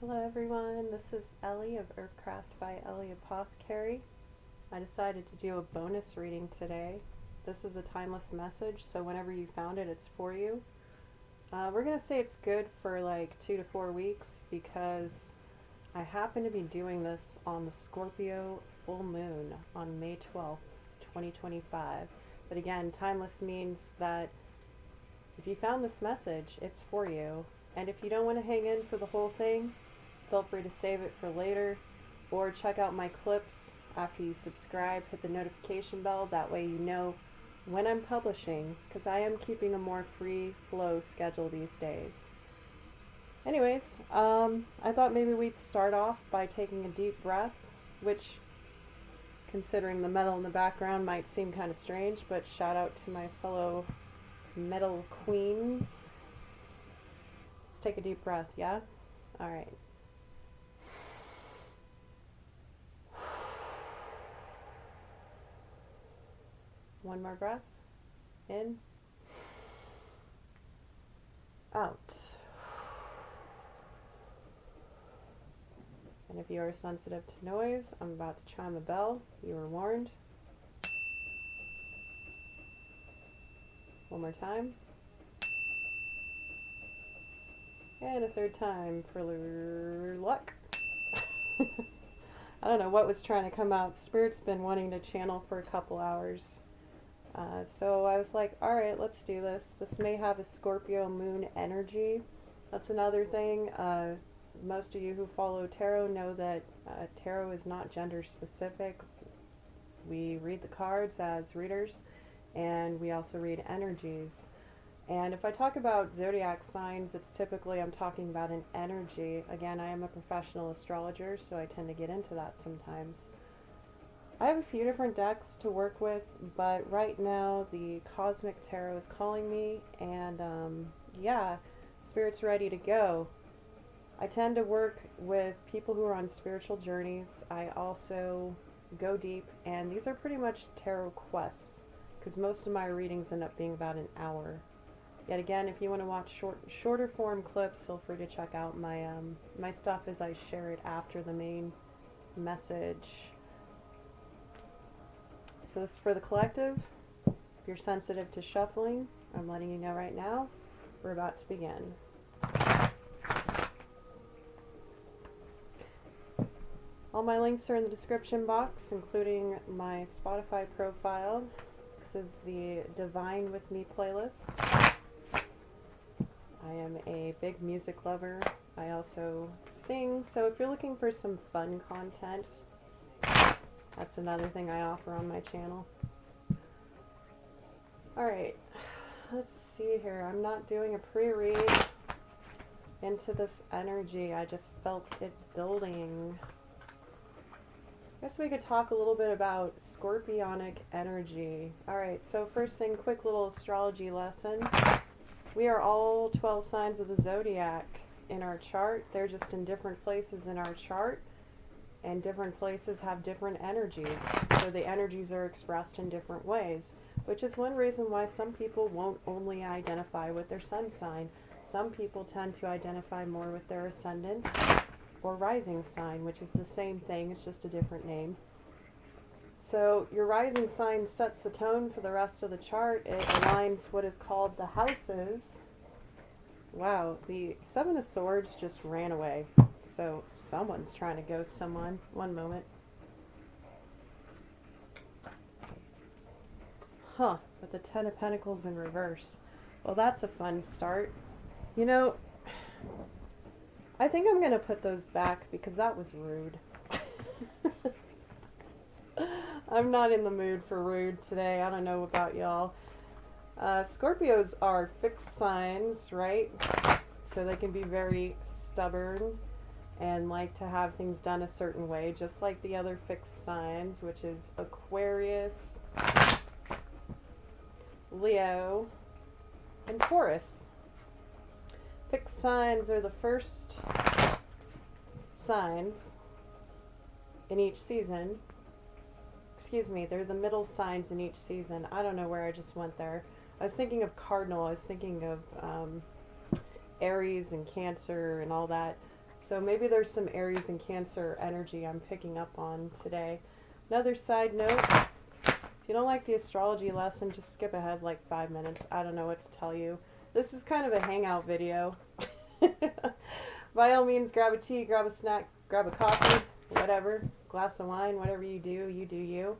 Hello everyone, this is Ellie of Herbcraft by Ellie Apothecary. I decided to do a bonus reading today. This is a timeless message, so whenever you found it, it's for you. We're going to say it's good for like 2 to 4 weeks because I happen to be doing this on the Scorpio full moon on May 12th, 2025. But again, timeless means that if you found this message, it's for you. And if you don't want to hang in for the whole thing, feel free to save it for later or check out my clips after you subscribe. Hit the notification bell, that way you know when I'm publishing, because I am keeping a more free flow schedule these days. Anyways, I thought maybe we'd start off by taking a deep breath, which, considering the metal in the background, might seem kind of strange, but shout out to my fellow metal queens. Let's take a deep breath, yeah? Alright. One more breath. In. Out. And if you are sensitive to noise, I'm about to chime a bell. You were warned. One more time. And a third time for luck. I don't know what was trying to come out. Spirit's been wanting to channel for a couple hours. So I was like, alright, let's do this. This may have a Scorpio moon energy. That's another thing. Most of you who follow tarot know that tarot is not gender specific. We read the cards as readers, and we also read energies. And if I talk about zodiac signs, it's typically I'm talking about an energy. Again, I am a professional astrologer, so I tend to get into that sometimes. I have a few different decks to work with, but right now the Cosmic Tarot is calling me, and yeah, Spirit's ready to go. I tend to work with people who are on spiritual journeys. I also go deep, and these are pretty much tarot quests, because most of my readings end up being about an hour. Yet again, if you want to watch shorter form clips, feel free to check out my my stuff as I share it after the main message. So this is for the collective. If you're sensitive to shuffling, I'm letting you know right now. We're about to begin. All my links are in the description box, including my Spotify profile. This is the Divine With Me playlist. I am a big music lover. I also sing, so if you're looking for some fun content, that's another thing I offer on my channel. Alright, let's see here. I'm not doing a pre-read into this energy. I just felt it building. I guess we could talk a little bit about scorpionic energy. Alright, so first thing, quick little astrology lesson. We are all 12 signs of the zodiac in our chart. They're just in different places in our chart, and different places have different energies. So the energies are expressed in different ways, which is one reason why some people won't only identify with their sun sign. Some people tend to identify more with their ascendant or rising sign, which is the same thing, it's just a different name. So your rising sign sets the tone for the rest of the chart. It aligns what is called the houses. Wow, the Seven of Swords just ran away. So someone's trying to ghost someone. One moment. Huh, but the Ten of Pentacles in reverse. Well, that's a fun start. You know, I think I'm going to put those back because that was rude. I'm not in the mood for rude today. I don't know about y'all. Scorpios are fixed signs, right? So they can be very stubborn and like to have things done a certain way, just like the other fixed signs, which is Aquarius, Leo, and Taurus. Fixed signs are the first signs in each season. Excuse me, they're the middle signs in each season. I don't know where I just went there. I was thinking of cardinal. I was thinking of Aries and Cancer and all that. So maybe there's some Aries and Cancer energy I'm picking up on today. Another side note, if you don't like the astrology lesson, just skip ahead like 5 minutes. I don't know what to tell you. This is kind of a hangout video. By all means, grab a tea, grab a snack, grab a coffee, whatever, glass of wine, whatever you do you.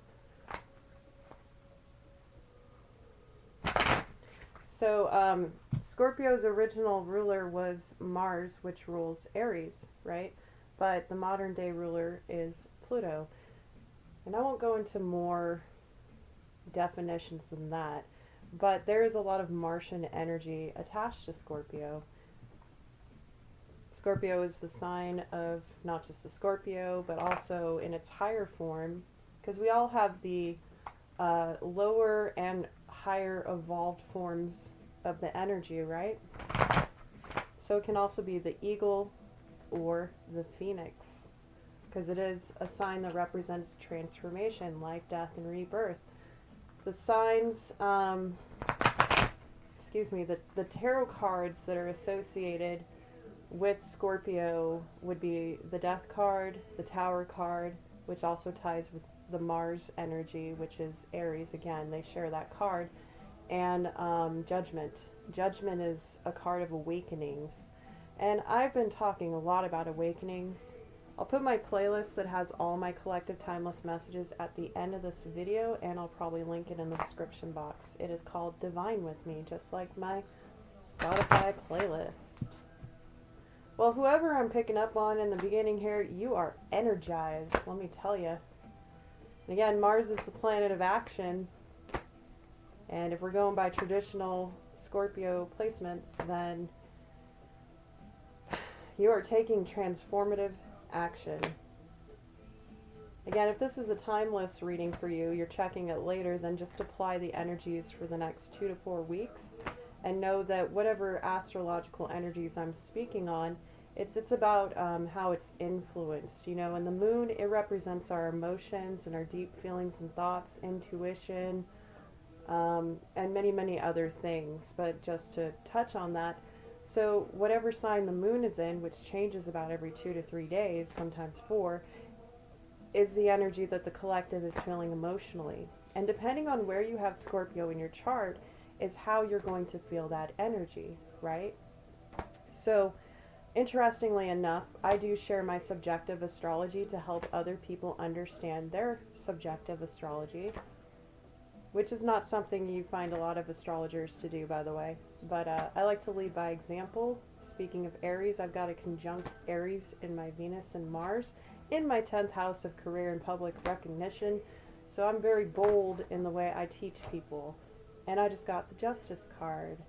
So, Scorpio's original ruler was Mars, which rules Aries, right? But the modern day ruler is Pluto. And I won't go into more definitions than that, but there is a lot of Martian energy attached to Scorpio. Scorpio is the sign of not just the Scorpio, but also in its higher form, because we all have the lower and higher evolved forms of the energy, right? So it can also be the eagle or the phoenix, because it is a sign that represents transformation, life, death, and rebirth. The signs, the tarot cards that are associated with Scorpio would be the Death card, the Tower card, which also ties with the Mars energy, which is Aries. Again, they share that card. And Judgment. Judgment is a card of awakenings. And I've been talking a lot about awakenings. I'll put my playlist that has all my collective timeless messages at the end of this video, and I'll probably link it in the description box. It is called Divine With Me, just like my Spotify playlist. Well, whoever I'm picking up on in the beginning here, you are energized, let me tell you. And again, Mars is the planet of action. And if we're going by traditional Scorpio placements, then you are taking transformative action. Again, if this is a timeless reading for you, you're checking it later, then just apply the energies for the next 2 to 4 weeks. And know that whatever astrological energies I'm speaking on, it's about how it's influenced. You know, and the moon, it represents our emotions and our deep feelings and thoughts, intuition, and many, many other things. But just to touch on that, so whatever sign the moon is in, which changes about every 2 to 3 days, sometimes 4, is the energy that the collective is feeling emotionally. And depending on where you have Scorpio in your chart is how you're going to feel that energy, right? So, interestingly enough, I do share my subjective astrology to help other people understand their subjective astrology, which is not something you find a lot of astrologers to do, by the way. But I like to lead by example. Speaking of Aries, I've got a conjunct Aries in my Venus and Mars in my 10th house of career and public recognition. So I'm very bold in the way I teach people. And I just got the Justice card.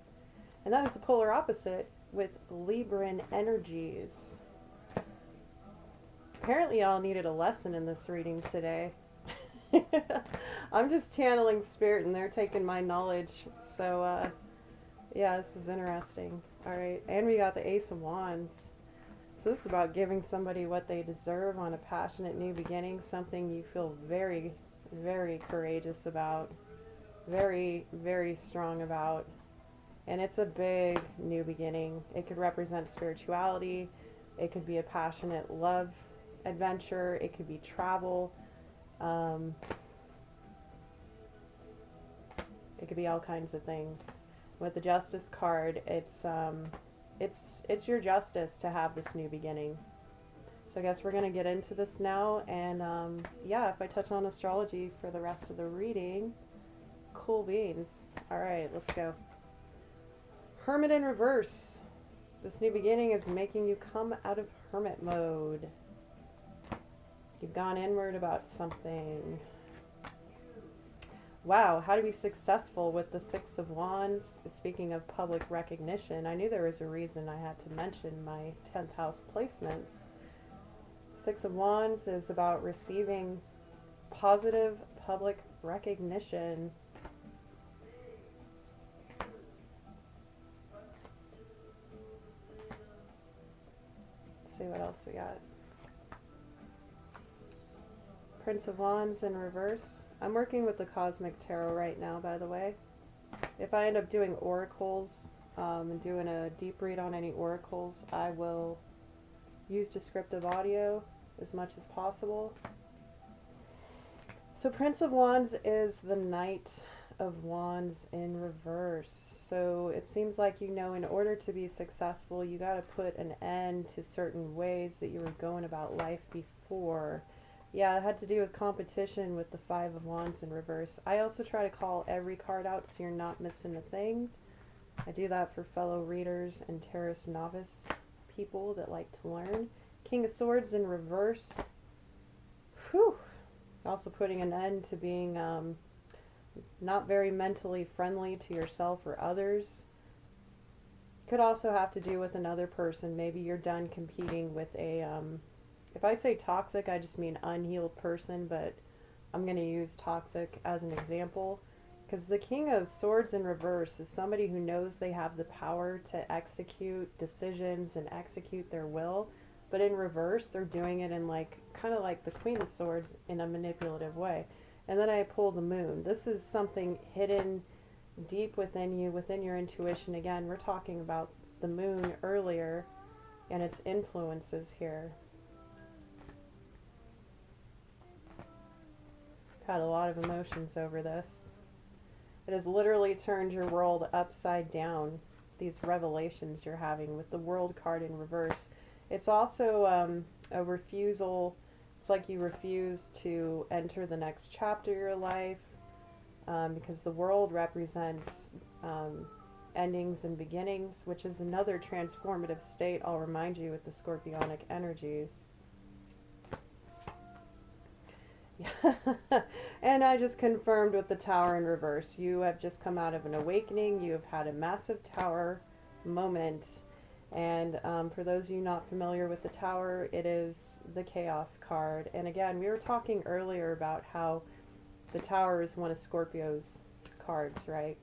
And that is the polar opposite with Libran energies. Apparently y'all needed a lesson in this reading today. I'm just channeling spirit and they're taking my knowledge. So, yeah, this is interesting. Alright, and we got the Ace of Wands. So this is about giving somebody what they deserve on a passionate new beginning, something you feel very, very courageous about. Very, very strong about. And it's a big new beginning. It could represent spirituality. It could be a passionate love adventure. It could be travel. It could be all kinds of things. With the Justice card, it's your justice to have this new beginning. So I guess we're gonna get into this now, and yeah, if I touch on astrology for the rest of the reading, cool beans. All right, let's go. Hermit in reverse. This new beginning is making you come out of hermit mode. You've gone inward about something. Wow, how to be successful with the Six of Wands. Speaking of public recognition, I knew there was a reason I had to mention my 10th house placements. Six of Wands is about receiving positive public recognition. Let's see what else we got. Prince of Wands in reverse. I'm working with the Cosmic Tarot right now, by the way. If I end up doing oracles and doing a deep read on any oracles, I will use descriptive audio as much as possible. So Prince of Wands is the Knight of Wands in reverse. So it seems like, you know, in order to be successful, you got to put an end to certain ways that you were going about life before. Yeah, it had to do with competition with the Five of Wands in reverse. I also try to call every card out so you're not missing a thing. I do that for fellow readers and Tarot novice people that like to learn. King of Swords in reverse. Whew. Also putting an end to being not very mentally friendly to yourself or others. Could also have to do with another person. Maybe you're done competing with a, if I say toxic, I just mean unhealed person, but I'm going to use toxic as an example. Because the King of Swords in reverse is somebody who knows they have the power to execute decisions and execute their will. But in reverse, they're doing it in like, kind of like the Queen of Swords in a manipulative way. And then I pull the Moon. This is something hidden deep within you, within your intuition. Again, we're talking about the Moon earlier and its influences here. Had a lot of emotions over this. It has literally turned your world upside down, these revelations you're having with the World card in reverse. It's also a refusal. It's like you refuse to enter the next chapter of your life because the World represents endings and beginnings, which is another transformative state, I'll remind you, with the Scorpionic energies. And I just confirmed with the Tower in reverse. You have just come out of an awakening. You have had a massive Tower moment. And for those of you not familiar with the Tower, it is the Chaos card. And again, we were talking earlier about how the Tower is one of Scorpio's cards, right?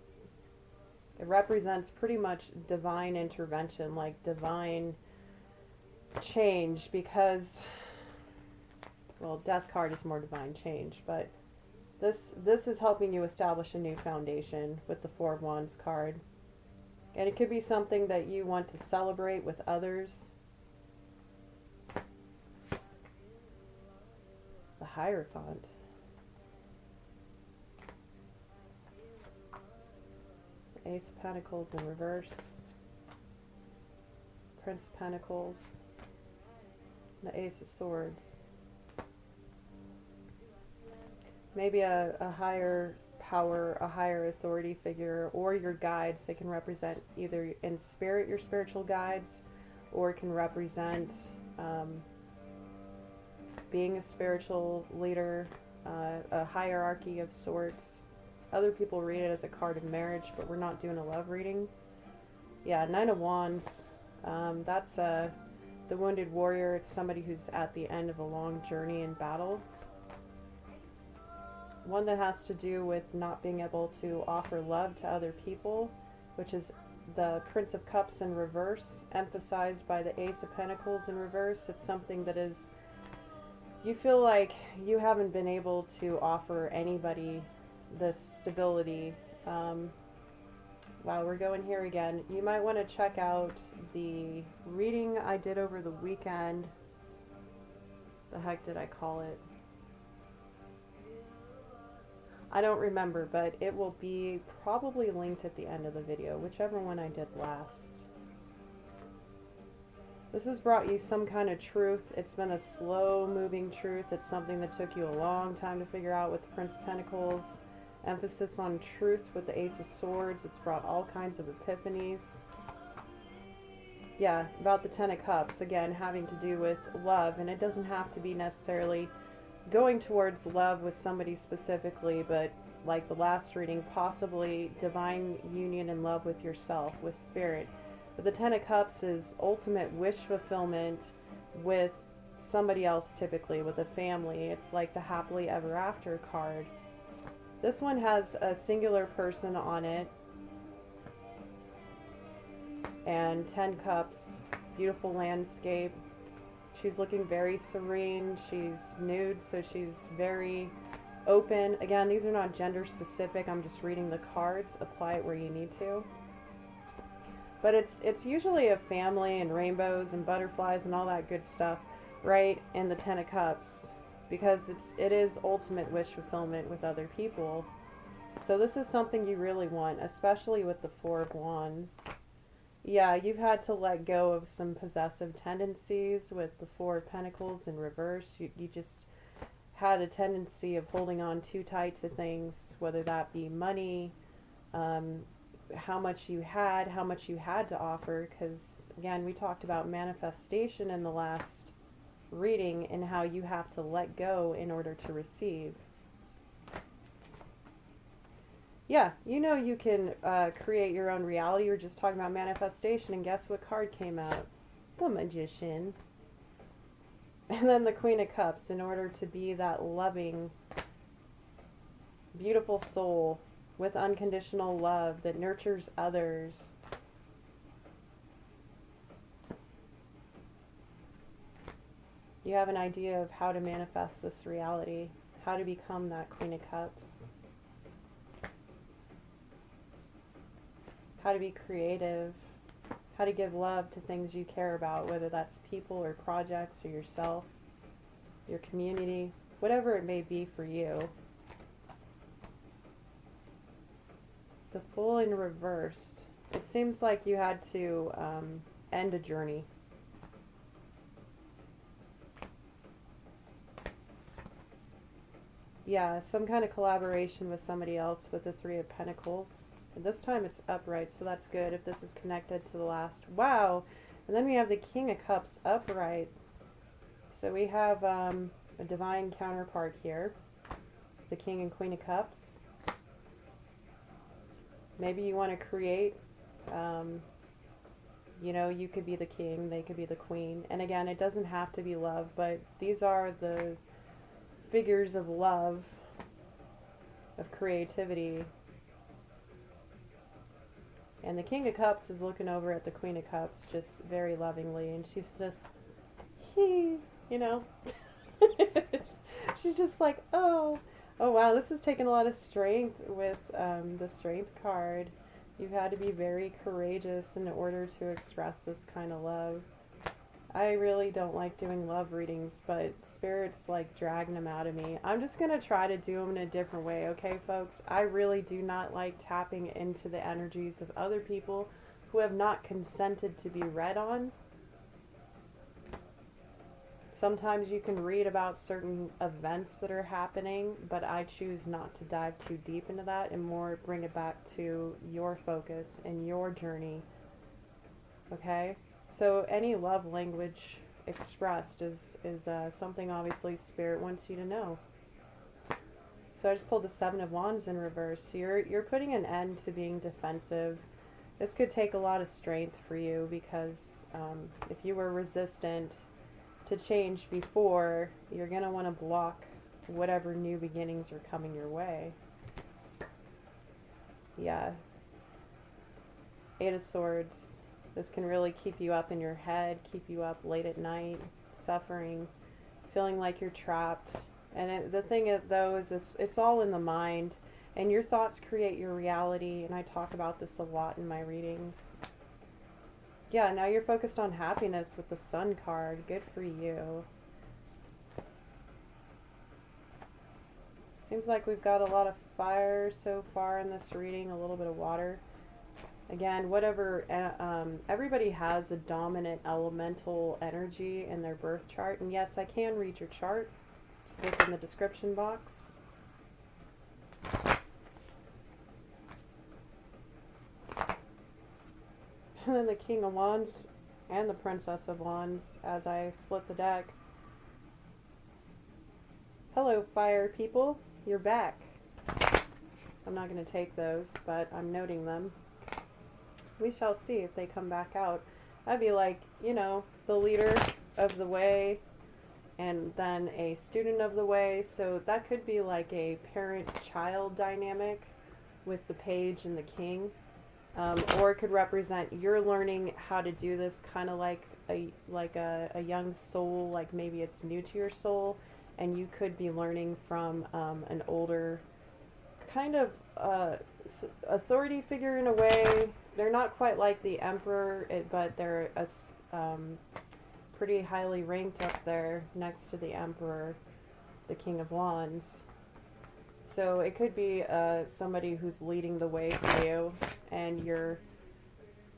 It represents pretty much divine intervention, like divine change, because, well, Death card is more divine change, but this is helping you establish a new foundation with the Four of Wands card. And it could be something that you want to celebrate with others. The Hierophant. The Ace of Pentacles in reverse. Prince of Pentacles. The Ace of Swords. Maybe a higher power, a higher authority figure, or your guides. They can represent either in spirit your spiritual guides, or it can represent being a spiritual leader, a hierarchy of sorts. Other people read it as a card of marriage, but we're not doing a love reading. Yeah, Nine of Wands. That's the wounded warrior. It's somebody who's at the end of a long journey in battle. One that has to do with not being able to offer love to other people, which is the Prince of Cups in reverse, emphasized by the Ace of Pentacles in reverse. It's something that is, you feel like you haven't been able to offer anybody this stability. Wow, we're going here again. You might want to check out the reading I did over the weekend. The heck did I call it? I don't remember, but it will be probably linked at the end of the video, whichever one I did last. This has brought you some kind of truth. It's been a slow moving truth. It's something that took you a long time to figure out with the Prince of Pentacles. Emphasis on truth with the Ace of Swords. It's brought all kinds of epiphanies. Yeah, about the Ten of Cups, again, having to do with love, and it doesn't have to be necessarily going towards love with somebody specifically, but like the last reading, possibly divine union and love with yourself, with spirit. But the Ten of Cups is ultimate wish fulfillment with somebody else, typically with a family. It's like the happily ever after card. This one has a singular person on it, and 10 cups, beautiful landscape. She's looking very serene. She's nude, so she's very open. Again, these are not gender specific. I'm just reading the cards. Apply it where you need to. But it's usually a family and rainbows and butterflies and all that good stuff, right? In the Ten of Cups, because it is ultimate wish fulfillment with other people. So this is something you really want, especially with the Four of Wands. Yeah, you've had to let go of some possessive tendencies with the Four of Pentacles in reverse. You just had a tendency of holding on too tight to things, whether that be money, how much you had to offer, because again, we talked about manifestation in the last reading and how you have to let go in order to receive. Yeah, you know you can create your own reality. We're just talking about manifestation, and guess what card came out? The Magician. And then the Queen of Cups, in order to be that loving, beautiful soul with unconditional love that nurtures others. You have an idea of how to manifest this reality, how to become that Queen of Cups, how to be creative, how to give love to things you care about, whether that's people or projects or yourself, your community, whatever it may be for you. The Fool in reversed. It seems like you had to end a journey. Yeah, some kind of collaboration with somebody else with the Three of Pentacles. And this time it's upright, so that's good if this is connected to the last. Wow! And then we have the King of Cups upright. So we have a divine counterpart here. The King and Queen of Cups. Maybe you want to create, you know, you could be the king, they could be the queen. And again, it doesn't have to be love, but these are the figures of love, of creativity. And the King of Cups is looking over at the Queen of Cups just very lovingly, and she's just, you know, she's just like, oh wow, this is taking a lot of strength with the Strength card. You've had to be very courageous in order to express this kind of love. I really don't like doing love readings, but Spirit's like dragging them out of me. I'm just going to try to do them in a different way, okay, folks? I really do not like tapping into the energies of other people who have not consented to be read on. Sometimes you can read about certain events that are happening, but I choose not to dive too deep into that and more bring it back to your focus and your journey. Okay? So any love language expressed is something obviously Spirit wants you to know. So I just pulled the Seven of Wands in reverse. So you're putting an end to being defensive. This could take a lot of strength for you because if you were resistant to change before, you're going to want to block whatever new beginnings are coming your way. Yeah. Eight of Swords. This can really keep you up in your head, keep you up late at night, suffering, feeling like you're trapped. And the thing though is it's all in the mind, and your thoughts create your reality, and I talk about this a lot in my readings. Yeah, now you're focused on happiness with the Sun card. Good for you. Seems like we've got a lot of fire so far in this reading, a little bit of water. Again, whatever, everybody has a dominant elemental energy in their birth chart. And yes, I can read your chart. Just look in the description box. And then the King of Wands and the Princess of Wands as I split the deck. Hello, fire people. You're back. I'm not going to take those, but I'm noting them. We shall see if they come back out. I'd be like, you know, the leader of the way and then a student of the way. So that could be like a parent-child dynamic with the page and the king. Or it could represent you're learning how to do this kind of like a young soul, like maybe it's new to your soul, and you could be learning from an older kind of authority figure in a way. They're not quite like the emperor, but they're pretty highly ranked up there next to the emperor, the king of wands. So it could be somebody who's leading the way for you, and you're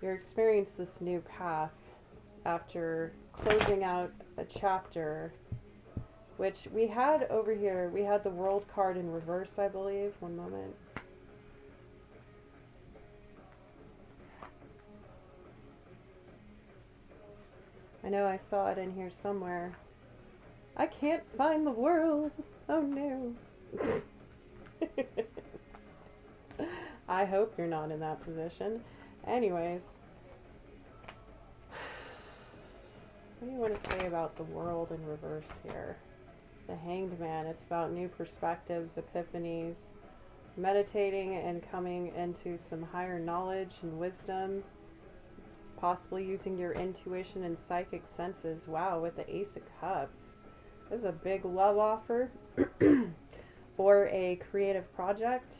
experiencing this new path after closing out a chapter, which we had over here. We had the world card in reverse, I believe. One moment. I know I saw it in here somewhere. I can't find the world. Oh no. I hope you're not in that position. Anyways, what do you want to say about the world in reverse here? The Hanged Man. It's about new perspectives, epiphanies, meditating and coming into some higher knowledge and wisdom, possibly using your intuition and psychic senses. Wow, with the Ace of Cups. This is a big love offer or a creative project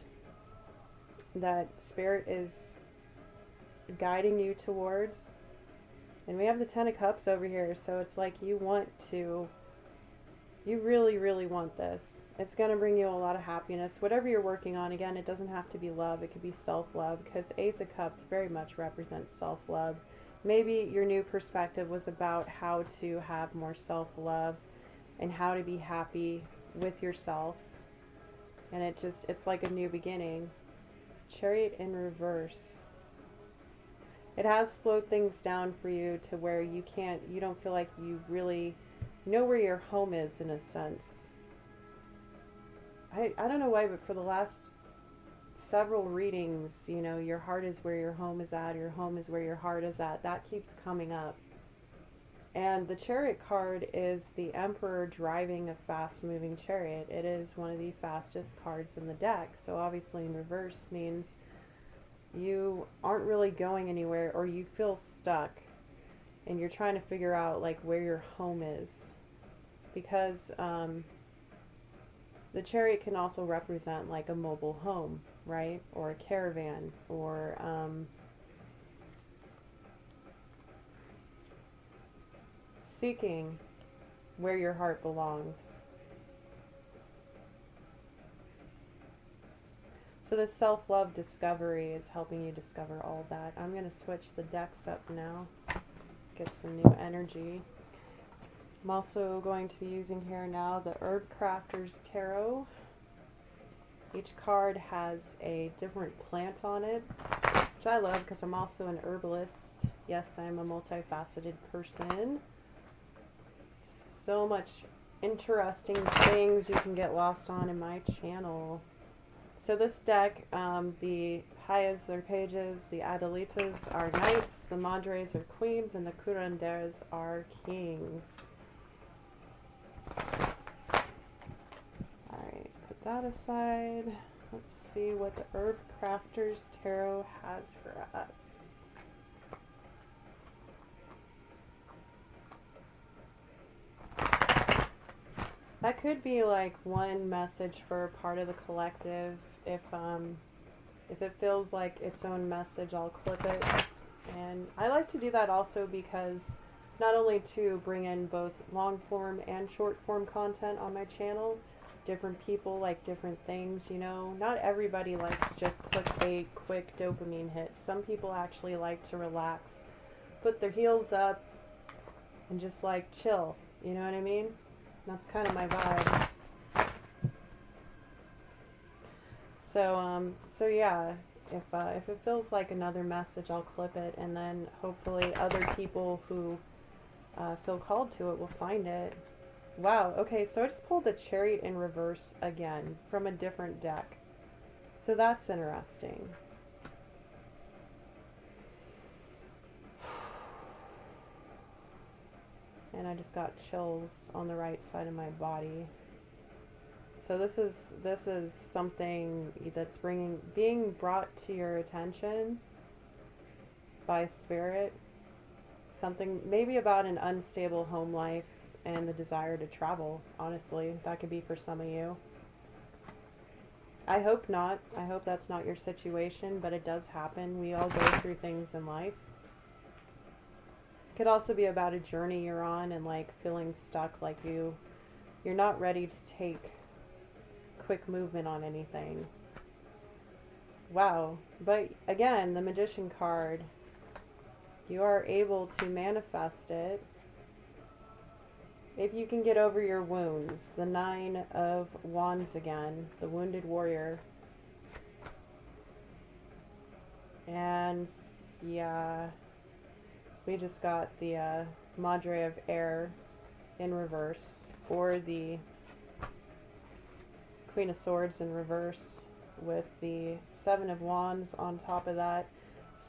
that Spirit is guiding you towards. And we have the Ten of Cups over here, so it's like you really, really want this. It's going to bring you a lot of happiness. Whatever you're working on, again, it doesn't have to be love. It could be self-love, because Ace of Cups very much represents self-love. Maybe your new perspective was about how to have more self-love and how to be happy with yourself. And it's like a new beginning. Chariot in reverse. It has slowed things down for you to where you don't feel like you really know where your home is, in a sense. I don't know why, but for the last several readings, you know, your heart is where your home is at, your home is where your heart is at. That keeps coming up. And the Chariot card is the Emperor driving a fast-moving chariot. It is one of the fastest cards in the deck. So obviously in reverse means you aren't really going anywhere, or you feel stuck and you're trying to figure out like where your home is. Because the chariot can also represent like a mobile home, right? Or a caravan, or seeking where your heart belongs. So the self-love discovery is helping you discover all that. I'm going to switch the decks up now, get some new energy. I'm also going to be using here now the Herbcrafters Tarot. Each card has a different plant on it, which I love because I'm also an herbalist. Yes, I'm a multifaceted person. So much interesting things you can get lost on in my channel. So this deck, the Hayas are pages, the Adelitas are knights, the Madres are queens, and the Curanderas are kings. Alright, put that aside. Let's see what the Herbcrafters Tarot has for us. That could be like one message for part of the collective. If it feels like its own message, I'll clip it. And I like to do that also because not only to bring in both long form and short form content on my channel, different people like different things, you know. Not everybody likes just clickbait, quick dopamine hits. Some people actually like to relax, put their heels up, and just like chill, you know what I mean? That's kind of my vibe. So yeah, if it feels like another message, I'll clip it, and then hopefully other people who feel called to it will find it. Wow, okay, so I just pulled the Chariot in reverse again from a different deck. So that's interesting. And I just got chills on the right side of my body. So this is something that's being brought to your attention by Spirit. Something maybe about an unstable home life and the desire to travel. Honestly, that could be for some of you. I hope not. I hope that's not your situation, but it does happen. We all go through things in life. It could also be about a journey you're on and like feeling stuck, like you're not ready to take quick movement on anything. Wow. But again, the Magician card, you are able to manifest it if you can get over your wounds. The Nine of Wands again, the Wounded Warrior. And yeah, we just got the Madre of Air in reverse, or the Queen of Swords in reverse with the Seven of Wands on top of that.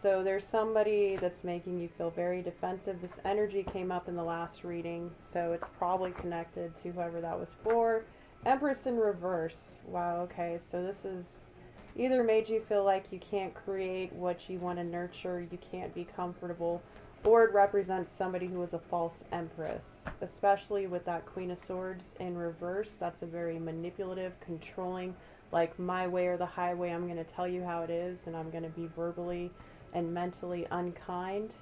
So there's somebody that's making you feel very defensive. This energy came up in the last reading, so it's probably connected to whoever that was for. Empress in reverse. Wow, okay, so this is either made you feel like you can't create what you want to nurture, you can't be comfortable, or it represents somebody who is a false empress, especially with that Queen of Swords in reverse. That's a very manipulative, controlling, like my way or the highway, I'm going to tell you how it is, and I'm going to be verbally and mentally unkind.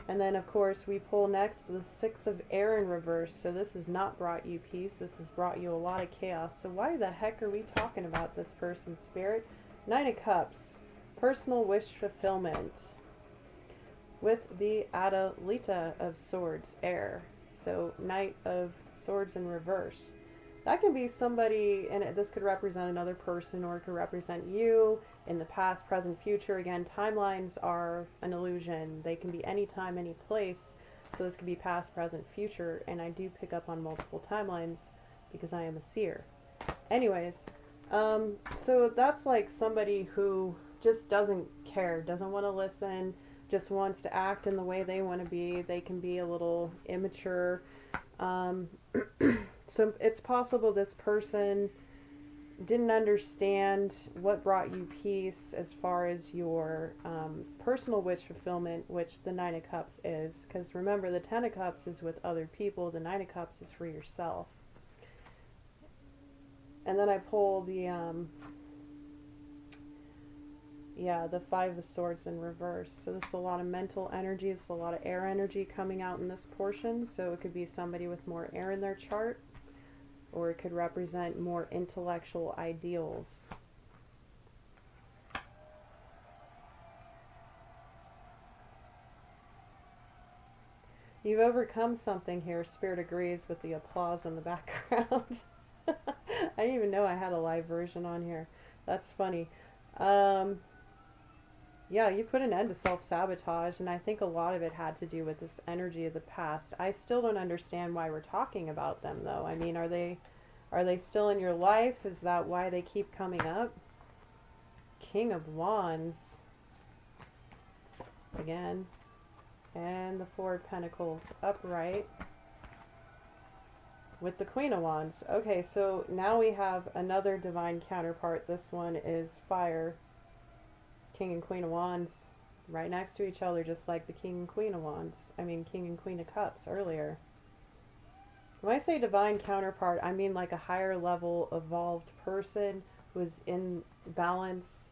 And then of course we pull next the Six of Air in reverse. So this has not brought you peace, this has brought you a lot of chaos. So why the heck are we talking about this person's spirit? Nine of Cups, personal wish fulfillment, with the Adelita of Swords, air. So Knight of Swords in reverse. That can be somebody, and this could represent another person, or it could represent you in the past, present, future. Again, timelines are an illusion. They can be any time, any place. So this could be past, present, future, and I do pick up on multiple timelines because I am a seer. Anyways, so that's like somebody who just doesn't care, doesn't want to listen, just wants to act in the way they want to be. They can be a little immature. So it's possible this person didn't understand what brought you peace as far as your personal wish fulfillment, which the Nine of Cups is. Because remember, the Ten of Cups is with other people. The Nine of Cups is for yourself. And then I pull the the Five of Swords in reverse. So this is a lot of mental energy. It's a lot of air energy coming out in this portion. So it could be somebody with more air in their chart, or it could represent more intellectual ideals. You've overcome something here. Spirit agrees with the applause in the background. I didn't even know I had a live version on here. That's funny. Yeah, you put an end to self-sabotage, and I think a lot of it had to do with this energy of the past. I still don't understand why we're talking about them, though. I mean, are they still in your life? Is that why they keep coming up? King of Wands. Again. And the Four of Pentacles upright. With the Queen of Wands. Okay, so now we have another divine counterpart. This one is fire. King and Queen of Wands right next to each other, just like the King and Queen of Wands. I mean, King and Queen of Cups earlier. When I say divine counterpart, I mean like a higher level evolved person who is in balance,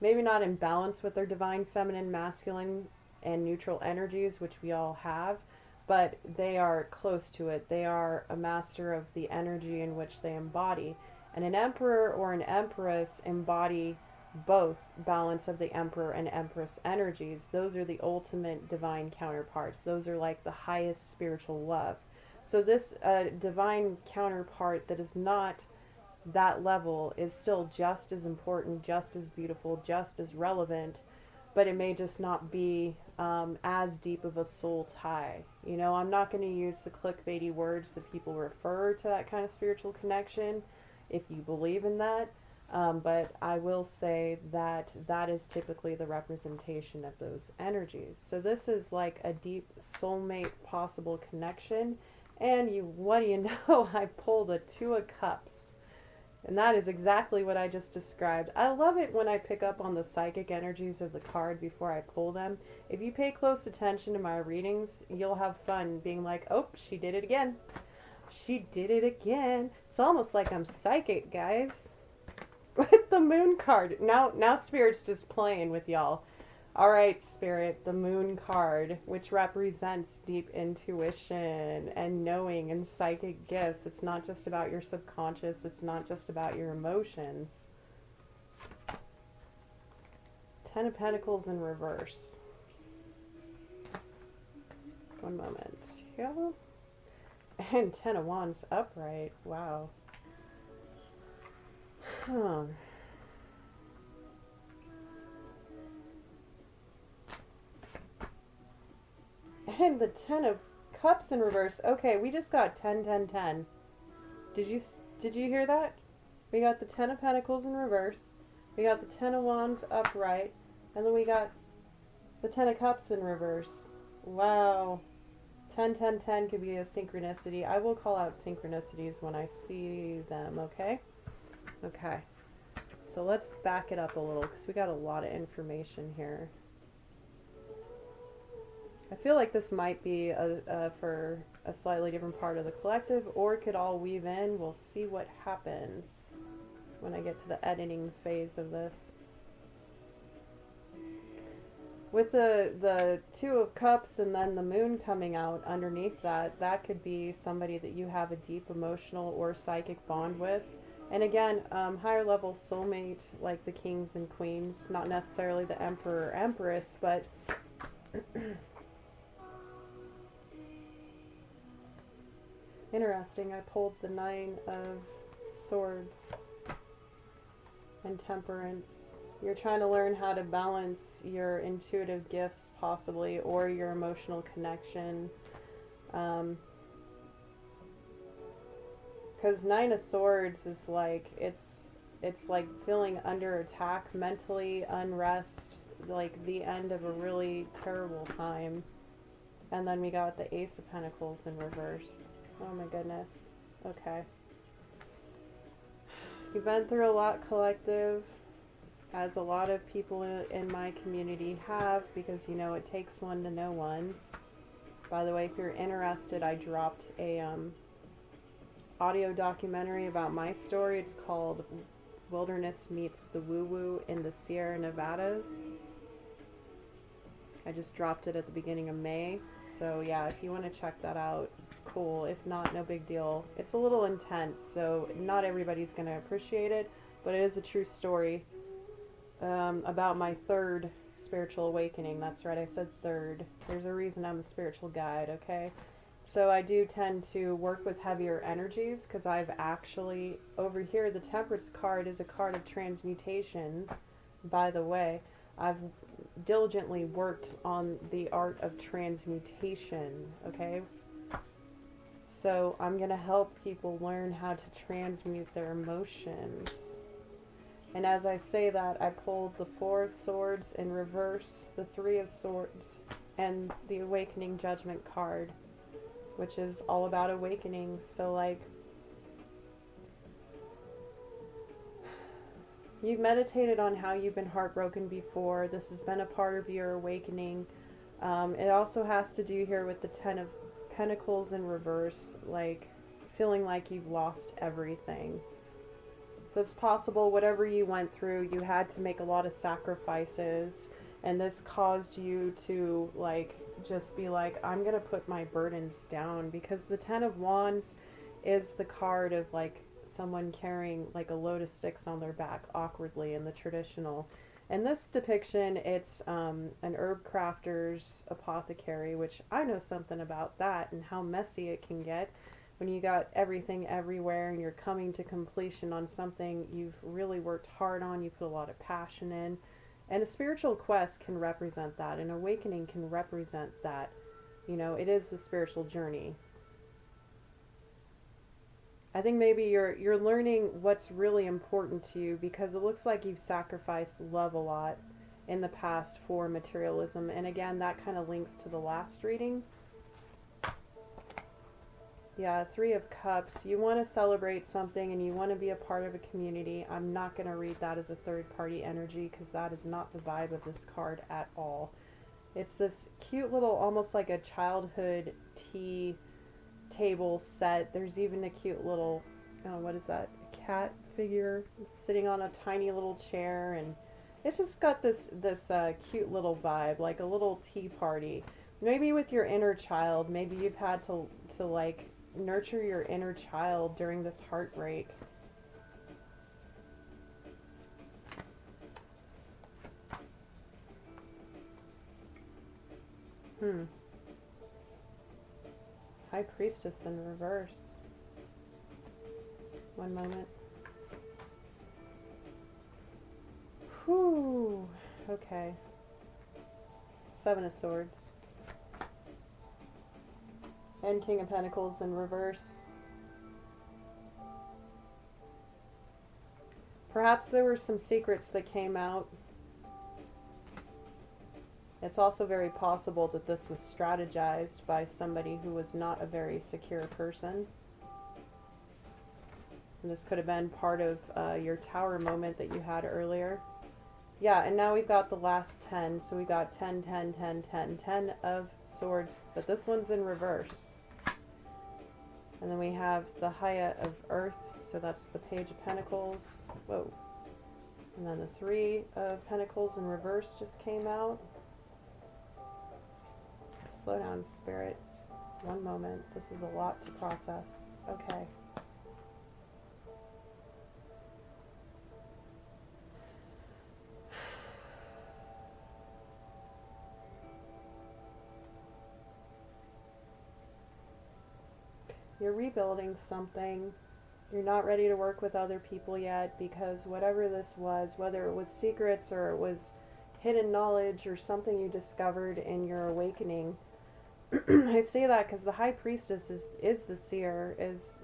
maybe not in balance with their divine feminine, masculine, and neutral energies, which we all have, but they are close to it. They are a master of the energy in which they embody. And an emperor or an empress embody both balance of the emperor and empress energies. Those are the ultimate divine counterparts. Those are like the highest spiritual love. So this divine counterpart that is not that level is still just as important, just as beautiful, just as relevant, but it may just not be as deep of a soul tie. You know, I'm not going to use the clickbaity words that people refer to that kind of spiritual connection, if you believe in that. But I will say that that is typically the representation of those energies. So this is like a deep soulmate possible connection. And what do you know? I pulled a Two of Cups. And that is exactly what I just described. I love it when I pick up on the psychic energies of the card before I pull them. If you pay close attention to my readings, you'll have fun being like, oh, she did it again. She did it again. It's almost like I'm psychic, guys. with the moon card. Now Spirit's just playing with y'all. All right, Spirit, the moon card, which represents deep intuition and knowing and psychic gifts. It's not just about your subconscious. It's not just about your emotions. Ten of Pentacles in reverse. One moment. Yeah. And Ten of Wands upright. Wow. Huh. And the Ten of Cups in reverse. Okay, we just got 10, 10, 10. Did you hear that? We got the Ten of Pentacles in reverse. We got the Ten of Wands upright. And then we got the Ten of Cups in reverse. Wow. 10, 10, 10 could be a synchronicity. I will call out synchronicities when I see them, okay? Okay. So let's back it up a little because we got a lot of information here. I feel like this might be for a slightly different part of the collective, or it could all weave in. We'll see what happens when I get to the editing phase of this. With the Two of Cups and then the moon coming out underneath that, that could be somebody that you have a deep emotional or psychic bond with. And again, higher level soulmate like the kings and queens, not necessarily the emperor or empress, but interesting. I pulled the Nine of Swords and Temperance. You're trying to learn how to balance your intuitive gifts possibly, or your emotional connection. Because Nine of Swords is like, it's like feeling under attack, mentally unrest, like the end of a really terrible time. And then we got the Ace of Pentacles in reverse. Oh my goodness. Okay. You've been through a lot, collective, as a lot of people in my community have, because you know it takes one to know one. By the way, if you're interested, I dropped a audio documentary about my story. It's called Wilderness Meets the Woo Woo in the Sierra Nevadas. I just dropped it at the beginning of May. So yeah, if you want to check that out, cool. If not, no big deal. It's a little intense, so not everybody's going to appreciate it, but it is a true story about my third spiritual awakening. That's right, I said third. There's a reason I'm a spiritual guide, okay? So I do tend to work with heavier energies because I've actually, over here, the Temperance card is a card of transmutation, by the way. I've diligently worked on the art of transmutation, okay? So I'm going to help people learn how to transmute their emotions. And as I say that, I pulled the Four of Swords in reverse, the Three of Swords, and the Awakening Judgment card, which is all about awakenings. So like, you've meditated on how you've been heartbroken before. This has been a part of your awakening. It also has to do here with the Ten of Pentacles in reverse, like feeling like you've lost everything. So it's possible whatever you went through, you had to make a lot of sacrifices, and this caused you to like just be like, I'm gonna put my burdens down, because the Ten of Wands is the card of like someone carrying like a load of sticks on their back awkwardly in the traditional. In this depiction, it's an Herbcrafter's apothecary, which I know something about that and how messy it can get when you got everything everywhere and you're coming to completion on something you've really worked hard on, you put a lot of passion in. And a spiritual quest can represent that. An awakening can represent that. You know, it is the spiritual journey. I think maybe you're learning what's really important to you, because it looks like you've sacrificed love a lot in the past for materialism. And again, that kind of links to the last reading. Yeah, Three of Cups. You want to celebrate something and you want to be a part of a community. I'm not going to read that as a third-party energy because that is not the vibe of this card at all. It's this cute little, almost like a childhood tea table set. There's even a cute little, oh, what is that? cat figure sitting on a tiny little chair, and it's just got this cute little vibe, like a little tea party. Maybe with your inner child, maybe you've had to like nurture your inner child during this heartbreak. High Priestess in reverse. One moment. Whew. Okay. Seven of Swords. And King of Pentacles in reverse. Perhaps there were some secrets that came out. It's also very possible that this was strategized by somebody who was not a very secure person. And this could have been part of your tower moment that you had earlier. Yeah, and now we've got the last 10. So we got 10, 10, 10, 10, 10 of Swords. But this one's in reverse. And then we have the High of Earth. So that's the Page of Pentacles. Whoa. And then the 3 of Pentacles in reverse just came out. Slow down, Spirit. One moment. This is a lot to process. Okay. You're rebuilding something. You're not ready to work with other people yet because whatever this was, whether it was secrets or it was hidden knowledge or something you discovered in your awakening. I say that because the High Priestess is the seer, is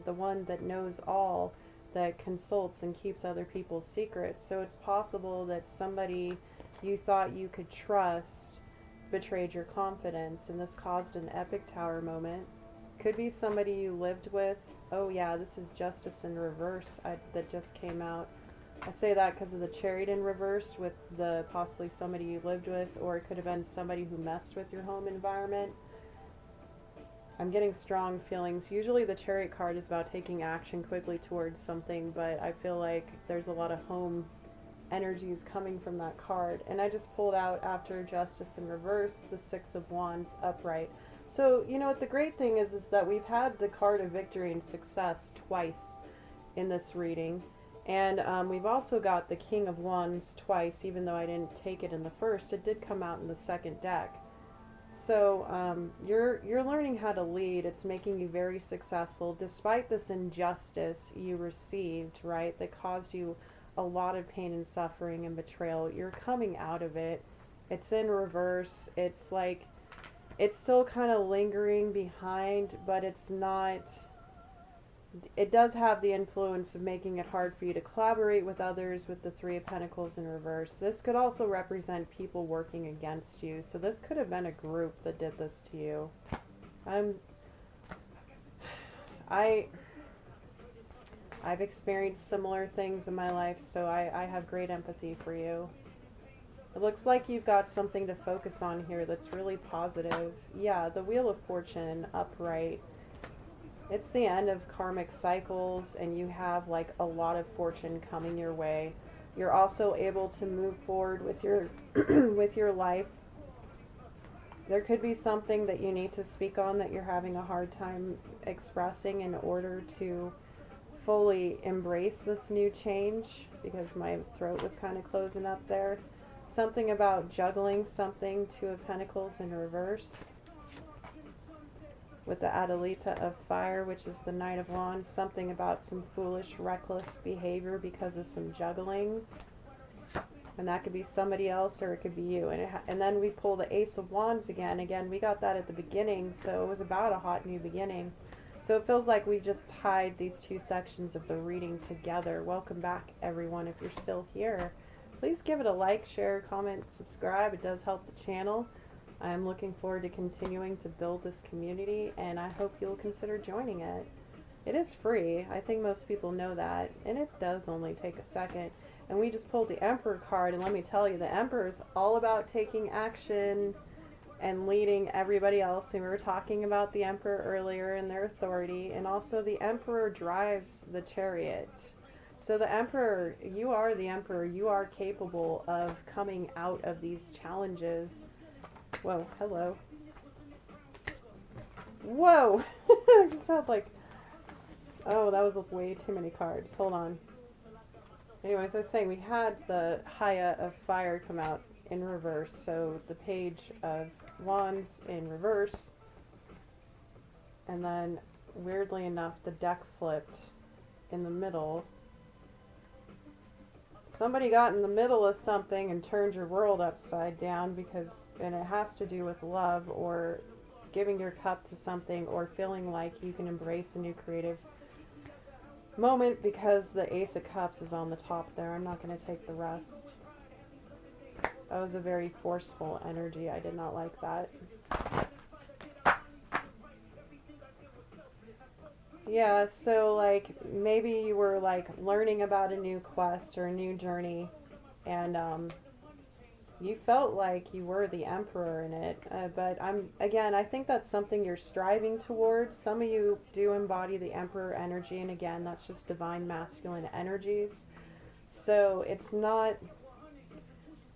the one that knows all, that consults and keeps other people's secrets. So it's possible that somebody you thought you could trust betrayed your confidence, and this caused an epic tower moment. Could be somebody you lived with. Oh yeah, this is Justice in reverse that just came out. I say that because of the Chariot in reverse with the possibly somebody you lived with, or it could have been somebody who messed with your home environment. I'm getting strong feelings. Usually the Chariot card is about taking action quickly towards something, but I feel like there's a lot of home energies coming from that card. And I just pulled out, after Justice in reverse, the Six of Wands upright. So, you know what the great thing is that we've had the card of victory and success twice in this reading. And we've also got the King of Wands twice, even though I didn't take it in the first. It did come out in the second deck. So you're learning how to lead. It's making you very successful, despite this injustice you received, right, that caused you a lot of pain and suffering and betrayal. You're coming out of it. It's in reverse. It's like, it's still kind of lingering behind, but it's not... It does have the influence of making it hard for you to collaborate with others with the Three of Pentacles in reverse. This could also represent people working against you. So this could have been a group that did this to you. I've experienced similar things in my life, so I have great empathy for you. It looks like you've got something to focus on here that's really positive. Yeah, the Wheel of Fortune upright. It's the end of karmic cycles, and you have like a lot of fortune coming your way. You're also able to move forward with your with your life. There could be something that you need to speak on that you're having a hard time expressing in order to fully embrace this new change, because my throat was kind of closing up there. Something about juggling something, Two of Pentacles in reverse. With the Adelita of Fire, which is the Knight of Wands. Something about some foolish, reckless behavior because of some juggling. And that could be somebody else, or it could be you. And then we pull the Ace of Wands again. Again, we got that at the beginning, so it was about a hot new beginning. So it feels like we just tied these two sections of the reading together. Welcome back, everyone, if you're still here. Please give it a like, share, comment, subscribe. It does help the channel. I'm looking forward to continuing to build this community, and I hope you'll consider joining it. It is free. I think most people know that, and it does only take a second. And we just pulled the Emperor card, and let me tell you, the Emperor is all about taking action and leading everybody else. And we were talking about the Emperor earlier and their authority, and also the Emperor drives the Chariot. So the Emperor, you are the Emperor. You are capable of coming out of these challenges. Whoa, hello. Whoa! I just had like, oh, that was way too many cards. Hold on. Anyways, I was saying we had the Haya of Fire come out in reverse. So the Page of Wands in reverse. And then, weirdly enough, the deck flipped in the middle. Somebody got in the middle of something and turned your world upside down and it has to do with love or giving your cup to something or feeling like you can embrace a new creative moment because the Ace of Cups is on the top there. I'm not going to take the rest. That was a very forceful energy. I did not like that. Yeah, so like maybe you were like learning about a new quest or a new journey and you felt like you were the Emperor in it. But I think that's something you're striving towards. Some of you do embody the Emperor energy, and again, that's just divine masculine energies. So it's not,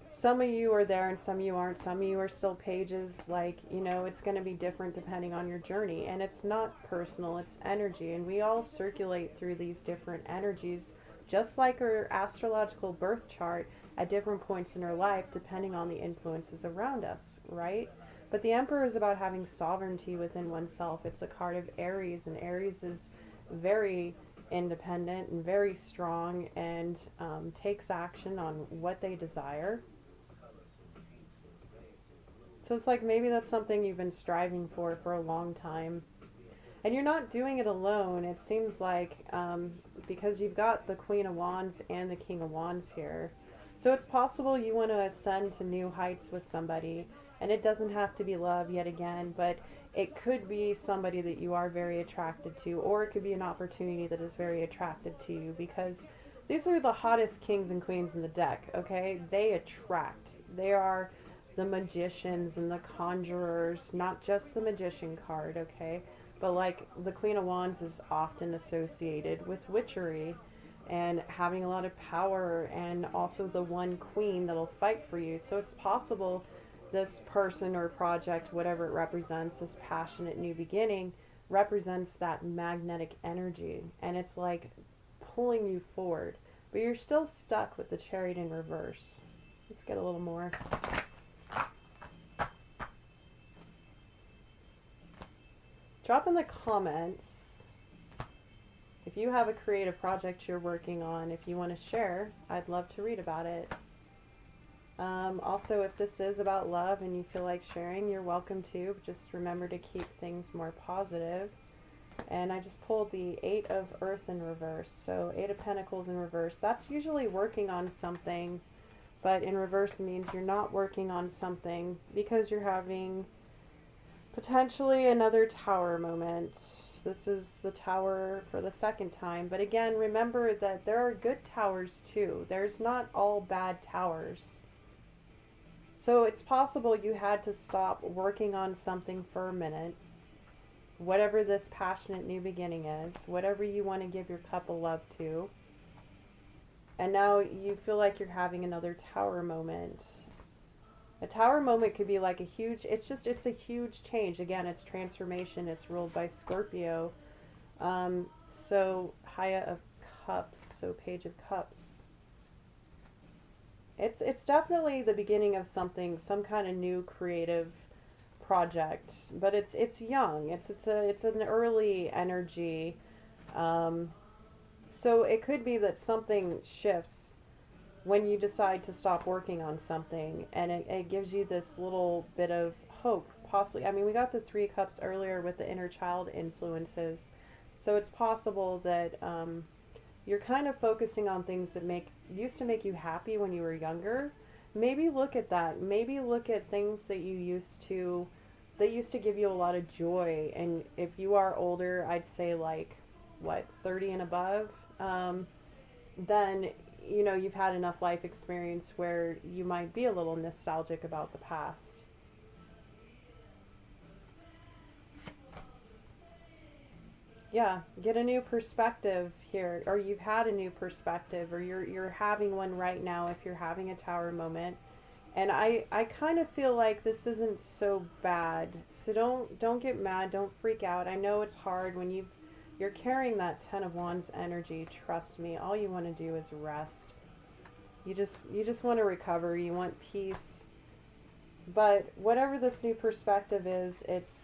some of you are there and some of you aren't. Some of you are still pages. Like, you know, it's going to be different depending on your journey. And it's not personal, it's energy. And we all circulate through these different energies, just like our astrological birth chart at different points in our life, depending on the influences around us, right? But the Emperor is about having sovereignty within oneself. It's a card of Aries, and Aries is very independent and very strong and takes action on what they desire. So it's like maybe that's something you've been striving for a long time. And you're not doing it alone. It seems like because you've got the Queen of Wands and the King of Wands here. So it's possible you want to ascend to new heights with somebody. And it doesn't have to be love yet again, but it could be somebody that you are very attracted to, or it could be an opportunity that is very attractive to you, because these are the hottest kings and queens in the deck, okay? They attract. They are the magicians and the conjurers, not just the magician card, okay? But like the Queen of Wands is often associated with witchery and having a lot of power, and also the one queen that'll fight for you. So it's possible this person or project, whatever it represents, this passionate new beginning, represents that magnetic energy, and it's like pulling you forward, but you're still stuck with the Chariot in reverse. Let's get a little more. Drop in the comments if you have a creative project you're working on. If you want to share, I'd love to read about it. Also, if this is about love and you feel like sharing, you're welcome to. Just remember to keep things more positive. And I just pulled the 8 of Earth in reverse. So 8 of Pentacles in reverse. That's usually working on something, but in reverse means you're not working on something because you're having potentially another Tower moment. This is the Tower for the second time. But again, remember that there are good towers too. There's not all bad towers. So it's possible you had to stop working on something for a minute. Whatever this passionate new beginning is. Whatever you want to give your cup of love to. And now you feel like you're having another Tower moment. A Tower moment could be like a huge, it's a huge change. Again, it's transformation. It's ruled by Scorpio. So Haya of Cups, so Page of Cups. It's definitely the beginning of something, some kind of new creative project, but it's young. It's an early energy. So it could be that something shifts when you decide to stop working on something, and it gives you this little bit of hope, possibly. I mean, we got the 3 of Cups earlier with the inner child influences, so it's possible that you're kind of focusing on things that used to make you happy when you were younger. Maybe look at that. Maybe look at things that used to give you a lot of joy. And if you are older, I'd say like, 30 and above, then, you know, you've had enough life experience where you might be a little nostalgic about the past. Yeah, get a new perspective here, or you've had a new perspective, or you're having one right now if you're having a tower moment. And I kind of feel like this isn't so bad. So don't get mad, don't freak out. I know it's hard when you're carrying that 10 of Wands energy. Trust me, all you want to do is rest. You just want to recover, you want peace. But whatever this new perspective is, it's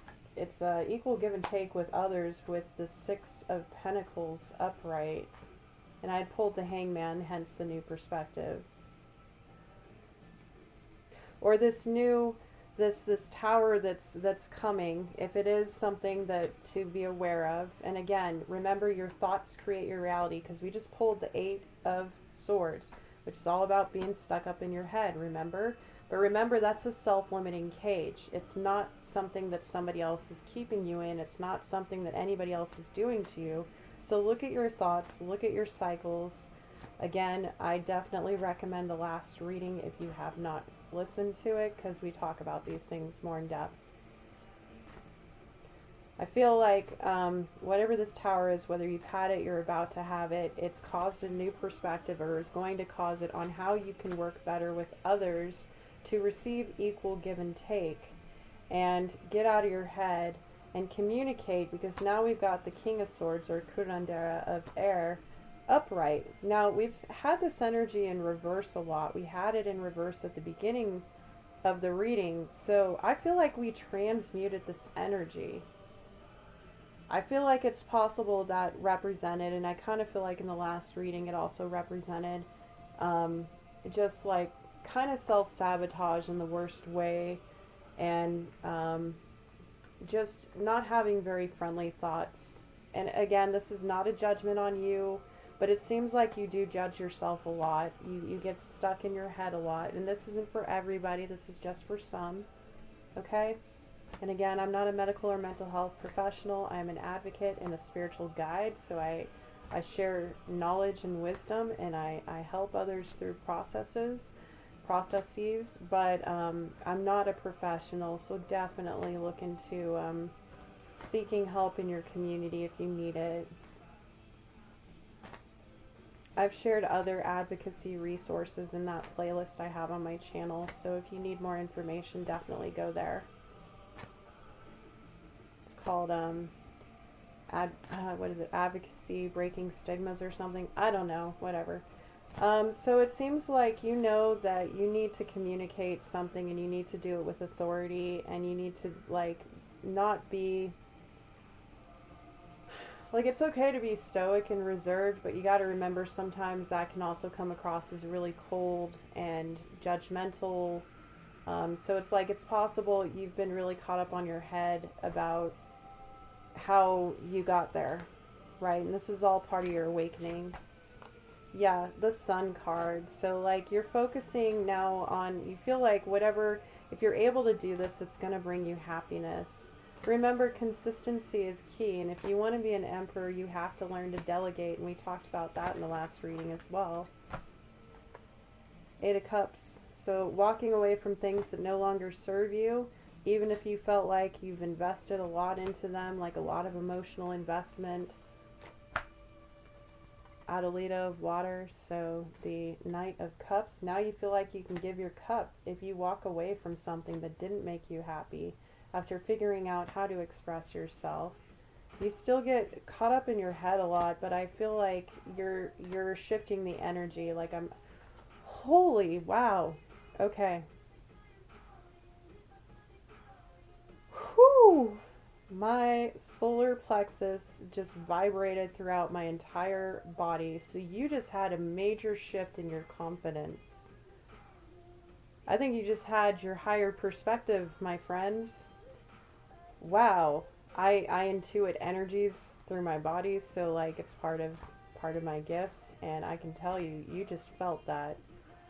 equal give and take with others with the Six of Pentacles upright. And I pulled the Hangman, hence the new perspective. Or this new, this tower that's coming, if it is something that to be aware of. And again, remember your thoughts create your reality, because we just pulled the Eight of Swords, which is all about being stuck up in your head, remember? But remember, that's a self-limiting cage. It's not something that somebody else is keeping you in. It's not something that anybody else is doing to you. So look at your thoughts, look at your cycles. Again, I definitely recommend the last reading if you have not listened to it, because we talk about these things more in depth. I feel like whatever this tower is, whether you've had it, you're about to have it, it's caused a new perspective, or is going to cause it, on how you can work better with others to receive equal give and take, and get out of your head and communicate, because now we've got the King of Swords, or Curandera of Air, upright. Now we've had this energy in reverse a lot. We had it in reverse at the beginning of the reading, so I feel like we transmuted this energy. I feel like it's possible that represented, and I kind of feel like in the last reading it also represented just like kind of self-sabotage in the worst way, and just not having very friendly thoughts. And again, this is not a judgment on you, but it seems like you do judge yourself a lot. You get stuck in your head a lot, and this isn't for everybody, this is just for some, okay? And again, I'm not a medical or mental health professional. I'm an advocate and a spiritual guide, so I share knowledge and wisdom, and I help others through processes, but I'm not a professional, so definitely look into seeking help in your community if you need it. I've shared other advocacy resources in that playlist I have on my channel, so if you need more information, definitely go there. It's called what is it, Advocacy Breaking Stigmas or something, I don't know, whatever. So it seems like you know that you need to communicate something, and you need to do it with authority, and you need to like not be like, it's okay to be stoic and reserved, but you got to remember sometimes that can also come across as really cold and judgmental. So it's like, it's possible you've been really caught up on your head about how you got there, right? And this is all part of your awakening. Yeah, the Sun card. So like, you're focusing now on, you feel like whatever, if you're able to do this, it's going to bring you happiness. Remember, consistency is key, and if you want to be an emperor, you have to learn to delegate, and we talked about that in the last reading as well. Eight of Cups. So walking away from things that no longer serve you, even if you felt like you've invested a lot into them, like a lot of emotional investment. Adelita of Water. So the Knight of Cups. Now you feel like you can give your cup if you walk away from something that didn't make you happy. After figuring out how to express yourself, you still get caught up in your head a lot, but I feel like you're shifting the energy. Like, holy wow, okay. Whew, my solar plexus just vibrated throughout my entire body. So you just had a major shift in your confidence. I think you just had your higher perspective, my friends. Wow, I intuit energies through my body, so like, it's part of my gifts, and I can tell you, you just felt that.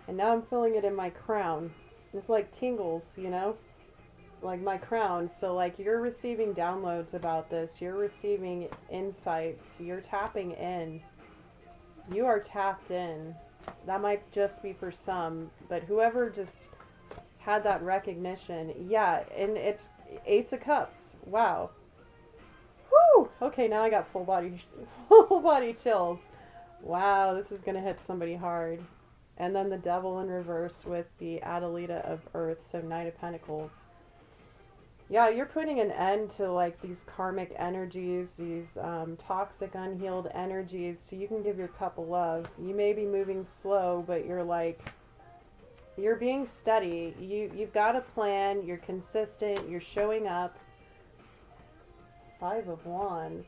And now I'm feeling it in my crown. It's like tingles, you know, like my crown. So like, you're receiving downloads about this, you're receiving insights, you're tapping in. You are tapped in. That might just be for some, but whoever just had that recognition, yeah, and it's Ace of Cups. Wow. Whew, Okay, now I got full body chills. Wow, this is going to hit somebody hard. And then the devil in reverse with the Adelita of Earth, so Knight of Pentacles. Yeah, you're putting an end to like these karmic energies, these toxic, unhealed energies, so you can give your cup of love. You may be moving slow, but you're like, you're being steady. You've got a plan, you're consistent, you're showing up. Five of Wands.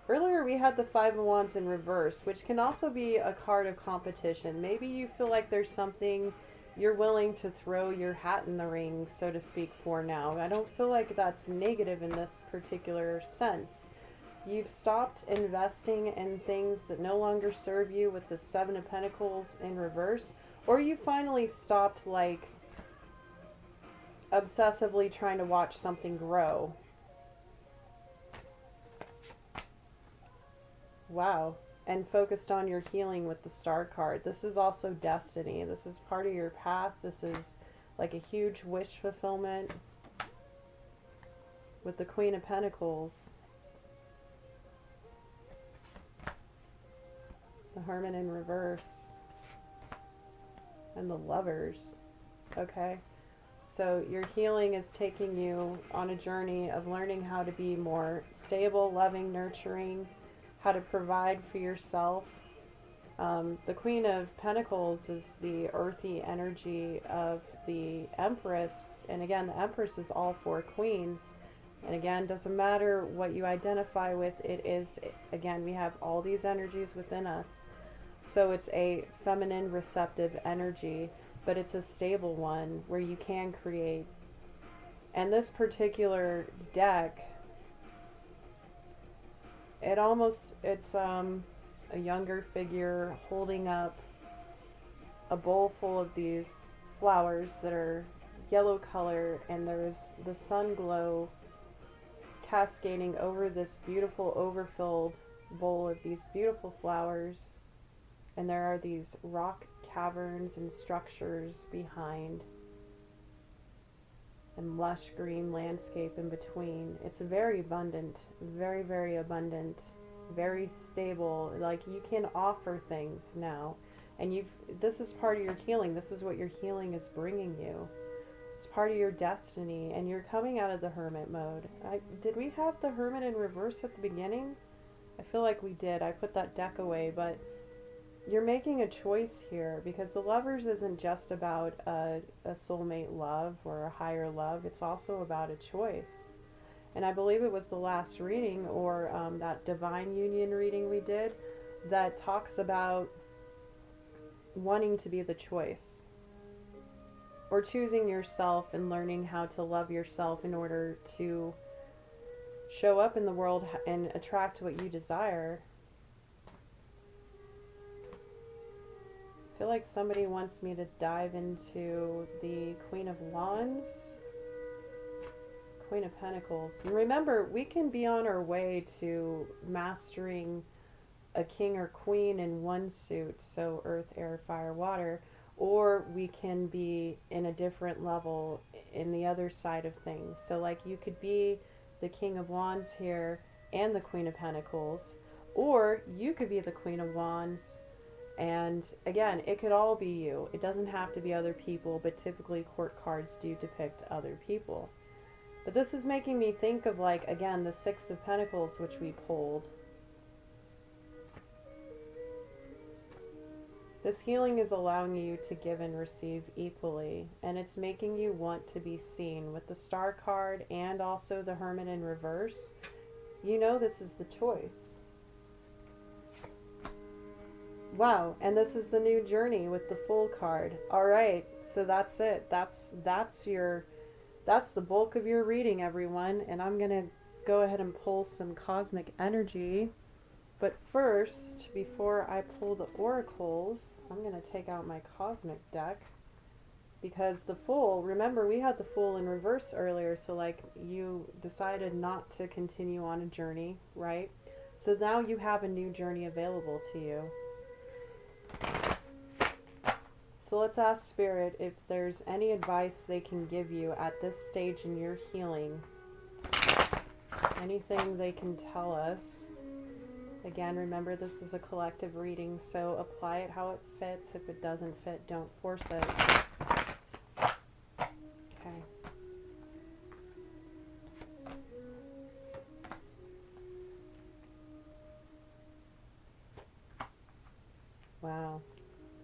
Earlier we had the Five of Wands in reverse, which can also be a card of competition. Maybe you feel like there's something you're willing to throw your hat in the ring, so to speak, for now. I don't feel like that's negative in this particular sense. You've stopped investing in things that no longer serve you with the Seven of Pentacles in reverse, or you finally stopped like obsessively trying to watch something grow. Wow. And focused on your healing with the Star card. This is also destiny. This is part of your path. This is like a huge wish fulfillment with the Queen of Pentacles. The Hermit in reverse. And the Lovers. Okay. So your healing is taking you on a journey of learning how to be more stable, loving, nurturing, how to provide for yourself. The Queen of Pentacles is the earthy energy of the Empress. And again, the Empress is all four queens. And again, doesn't matter what you identify with, it is, again, we have all these energies within us. So it's a feminine receptive energy, but it's a stable one where you can create. And this particular deck, it's a younger figure holding up a bowl full of these flowers that are yellow color, and there's the sun glow cascading over this beautiful overfilled bowl of these beautiful flowers, and there are these rock caverns and structures behind, and lush green landscape in between. It's very abundant, very, very abundant, very stable. Like, you can offer things now, and this is part of your healing. This is what your healing is bringing you. It's part of your destiny, and you're coming out of the Hermit mode. Did we have the Hermit in reverse at the beginning? I feel like we did. I put that deck away, but you're making a choice here, because the Lovers isn't just about a soulmate love or a higher love. It's also about a choice. And I believe it was the last reading, or that Divine Union reading we did, that talks about wanting to be the choice, or choosing yourself and learning how to love yourself in order to show up in the world and attract what you desire. I feel like somebody wants me to dive into the Queen of Wands, Queen of Pentacles. And remember, we can be on our way to mastering a king or queen in one suit, so earth, air, fire, water, or we can be in a different level in the other side of things. So like, you could be the King of Wands here and the Queen of Pentacles, or you could be the Queen of Wands. And again, it could all be you. It doesn't have to be other people, but typically court cards do depict other people. But this is making me think of, like, again, the Six of Pentacles, which we pulled. This healing is allowing you to give and receive equally, and it's making you want to be seen. With the Star card and also the Hermit in reverse, you know this is the choice. Wow, and this is the new journey with the Fool card. Alright, so that's it. That's the bulk of your reading, everyone. And I'm going to go ahead and pull some cosmic energy. But first, before I pull the oracles, I'm going to take out my cosmic deck. Because the Fool, remember, we had the Fool in reverse earlier, so like, you decided not to continue on a journey, right? So now you have a new journey available to you. So let's ask Spirit if there's any advice they can give you at this stage in your healing. Anything they can tell us. Again, remember this is a collective reading, so apply it how it fits. If it doesn't fit, don't force it. Okay. Wow.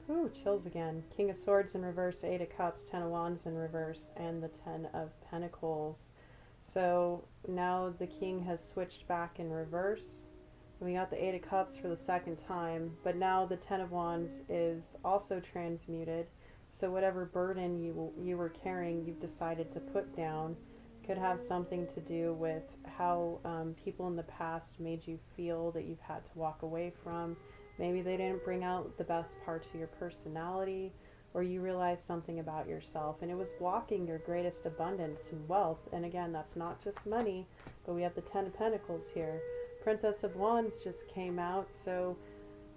Ooh, chills again. King of Swords in reverse, Eight of Cups, Ten of Wands in reverse, and the Ten of Pentacles. So now the King has switched back in reverse. We got the Eight of Cups for the second time, but now the Ten of Wands is also transmuted. So whatever burden you were carrying, you've decided to put down. Could have something to do with how people in the past made you feel that you've had to walk away from. Maybe they didn't bring out the best parts of your personality, or you realized something about yourself, and it was blocking your greatest abundance and wealth. And again, that's not just money, but we have the Ten of Pentacles here. Princess of Wands just came out, so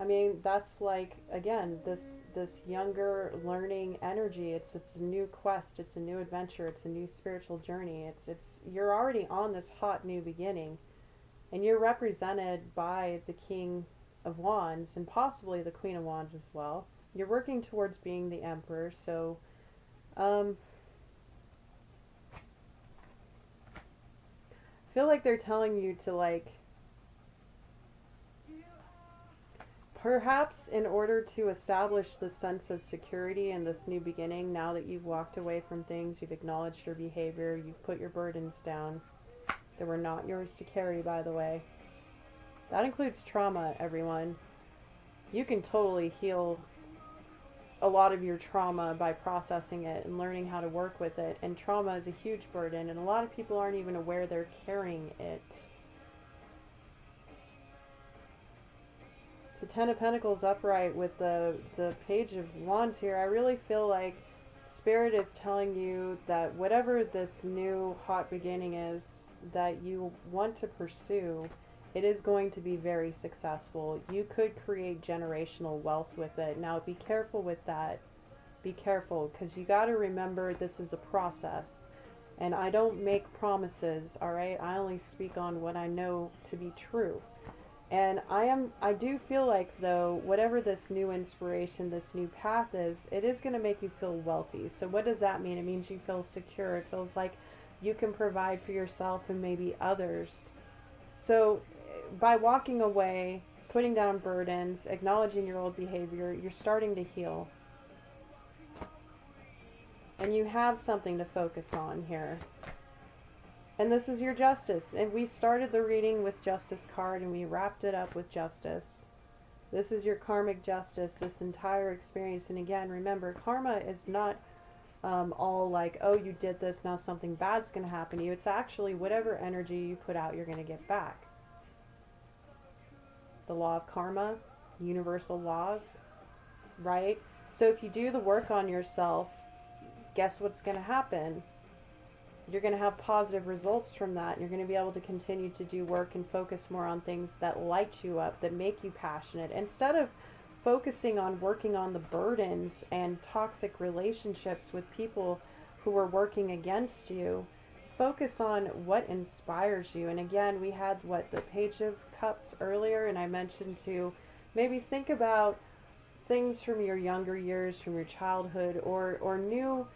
I mean that's like, again, this younger learning energy. It's a new quest, it's a new adventure, it's a new spiritual journey. It's you're already on this hot new beginning, and you're represented by the King of Wands and possibly the Queen of Wands as well. You're working towards being the Emperor, so I feel like they're telling you to, like, perhaps in order to establish the sense of security in this new beginning, now that you've walked away from things, you've acknowledged your behavior, you've put your burdens down that were not yours to carry, by the way. That includes trauma, everyone. You can totally heal a lot of your trauma by processing it and learning how to work with it. And trauma is a huge burden, and a lot of people aren't even aware they're carrying it. So Ten of Pentacles upright with the Page of Wands here. I really feel like Spirit is telling you that whatever this new hot beginning is that you want to pursue, it is going to be very successful. You could create generational wealth with it. Now be careful with that. Be careful, because you got to remember this is a process. And I don't make promises, all right? I only speak on what I know to be true. And I do feel like, though, whatever this new inspiration, this new path is, it is going to make you feel wealthy. So what does that mean? It means you feel secure. It feels like you can provide for yourself and maybe others. So by walking away, putting down burdens, acknowledging your old behavior, you're starting to heal. And you have something to focus on here. And this is your justice. And we started the reading with Justice card, and we wrapped it up with justice. This is your karmic justice, this entire experience. And again, remember, karma is not all like, oh, you did this, now something bad's going to happen to you. It's actually whatever energy you put out, you're going to get back. The law of karma, universal laws, right? So if you do the work on yourself, guess what's going to happen? You're going to have positive results from that. You're going to be able to continue to do work and focus more on things that light you up, that make you passionate. Instead of focusing on working on the burdens and toxic relationships with people who are working against you, focus on what inspires you. And again, we had the Page of Cups earlier, and I mentioned to maybe think about things from your younger years, from your childhood, or new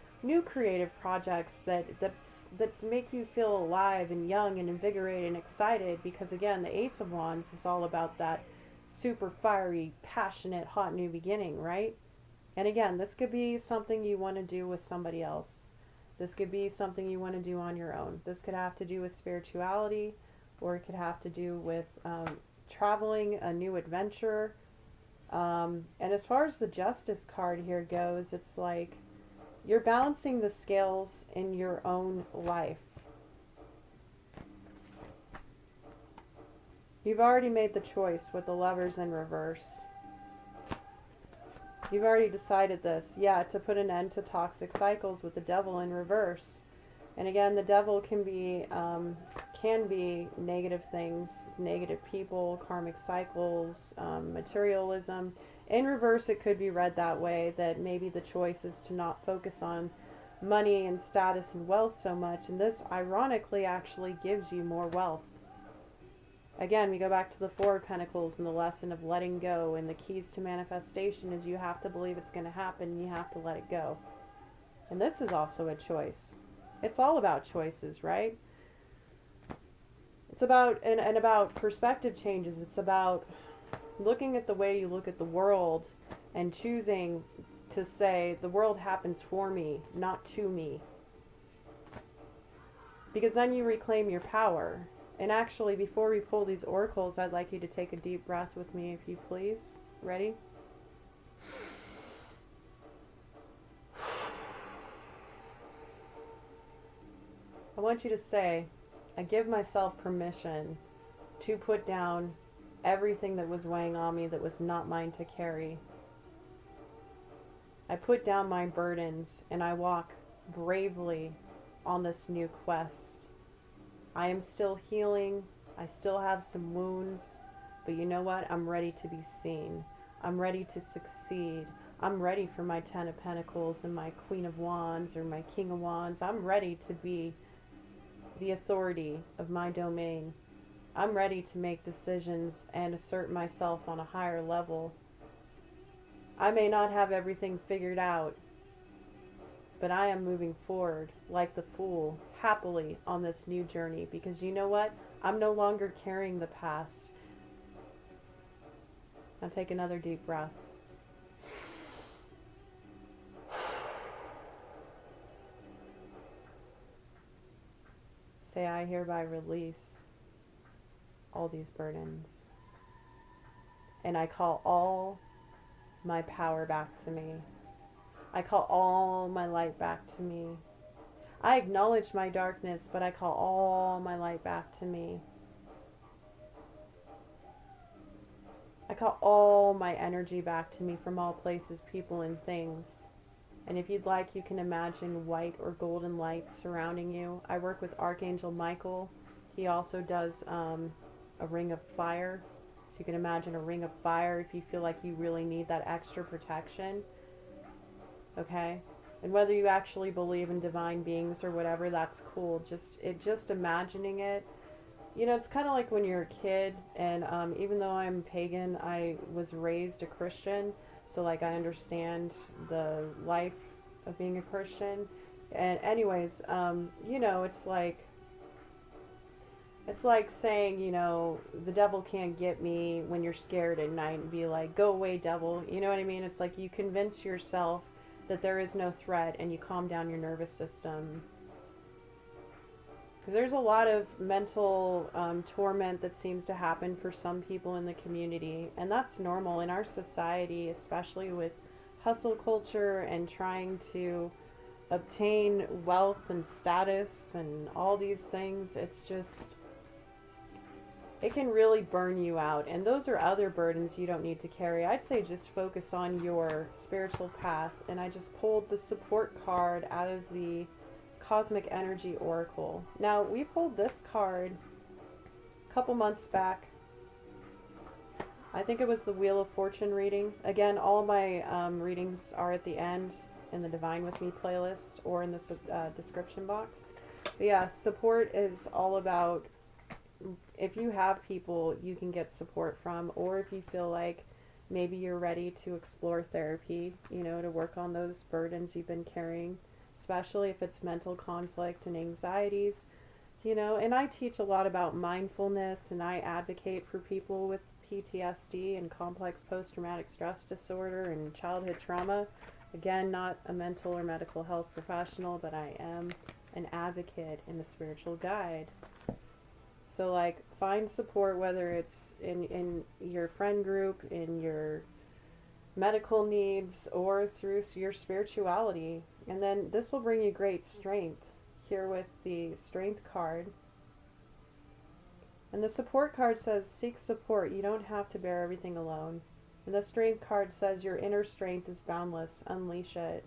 creative projects that's make you feel alive and young and invigorated and excited. Because again, the Ace of Wands is all about that super fiery, passionate, hot new beginning, right? And again, this could be something you want to do with somebody else. This could be something you want to do on your own. This could have to do with spirituality, or it could have to do with traveling, a new adventure. And as far as the Justice card here goes, it's like you're balancing the scales in your own life. You've already made the choice with the Lovers in reverse. You've already decided this, yeah, to put an end to toxic cycles with the Devil in reverse. And again, the Devil can be negative things, negative people, karmic cycles, materialism. In reverse, it could be read that way, that maybe the choice is to not focus on money and status and wealth so much, and this ironically actually gives you more wealth. Again, we go back to the Four of Pentacles and the lesson of letting go, and the keys to manifestation is you have to believe it's going to happen and you have to let it go. And this is also a choice. It's all about choices, right? It's about, and about perspective changes. It's about looking at the way you look at the world and choosing to say, the world happens for me, not to me. Because then you reclaim your power. And actually, before we pull these oracles, I'd like you to take a deep breath with me, if you please. Ready? I want you to say, I give myself permission to put down everything that was weighing on me that was not mine to carry. I put down my burdens and I walk bravely on this new quest. I am still healing. I still have some wounds, but you know what? I'm ready to be seen. I'm ready to succeed. I'm ready for my Ten of Pentacles and my Queen of Wands or my King of Wands. I'm ready to be the authority of my domain. I'm ready to make decisions and assert myself on a higher level. I may not have everything figured out, but I am moving forward like the Fool, happily on this new journey, because you know what? I'm no longer carrying the past. Now take another deep breath. Say, I hereby release all these burdens. And I call all my power back to me. I call all my light back to me. I acknowledge my darkness, but I call all my light back to me. I call all my energy back to me from all places, people, and things. And if you'd like, you can imagine white or golden light surrounding you. I work with Archangel Michael. He also does a ring of fire. So you can imagine a ring of fire if you feel like you really need that extra protection. Okay? And whether you actually believe in divine beings or whatever, that's cool. Just imagining it. You know, it's kind of like when you're a kid, and even though I'm pagan, I was raised a Christian. So, like, I understand the life of being a Christian. And anyways, you know, it's like saying, you know, the devil can't get me when you're scared at night and be like, go away, devil. You know what I mean? It's like you convince yourself that there is no threat and you calm down your nervous system. Because there's a lot of mental torment that seems to happen for some people in the community. And that's normal in our society, especially with hustle culture and trying to obtain wealth and status and all these things. It's just, it can really burn you out. And those are other burdens you don't need to carry. I'd say just focus on your spiritual path. And I just pulled the support card out of the Cosmic Energy Oracle. Now, we pulled this card a couple months back. I think it was the Wheel of Fortune reading. Again, all my readings are at the end in the Divine With Me playlist or in the description box. But yeah, support is all about, if you have people you can get support from, or if you feel like maybe you're ready to explore therapy, you know, to work on those burdens you've been carrying, especially if it's mental conflict and anxieties, you know. And I teach a lot about mindfulness, and I advocate for people with PTSD and complex post-traumatic stress disorder and childhood trauma. Again, not a mental or medical health professional, but I am an advocate and a spiritual guide. So, like, find support, whether it's in your friend group, in your medical needs, or through your spirituality. And then this will bring you great strength here with the Strength card. And the Support card says, seek support. You don't have to bear everything alone. And the Strength card says, your inner strength is boundless. Unleash it.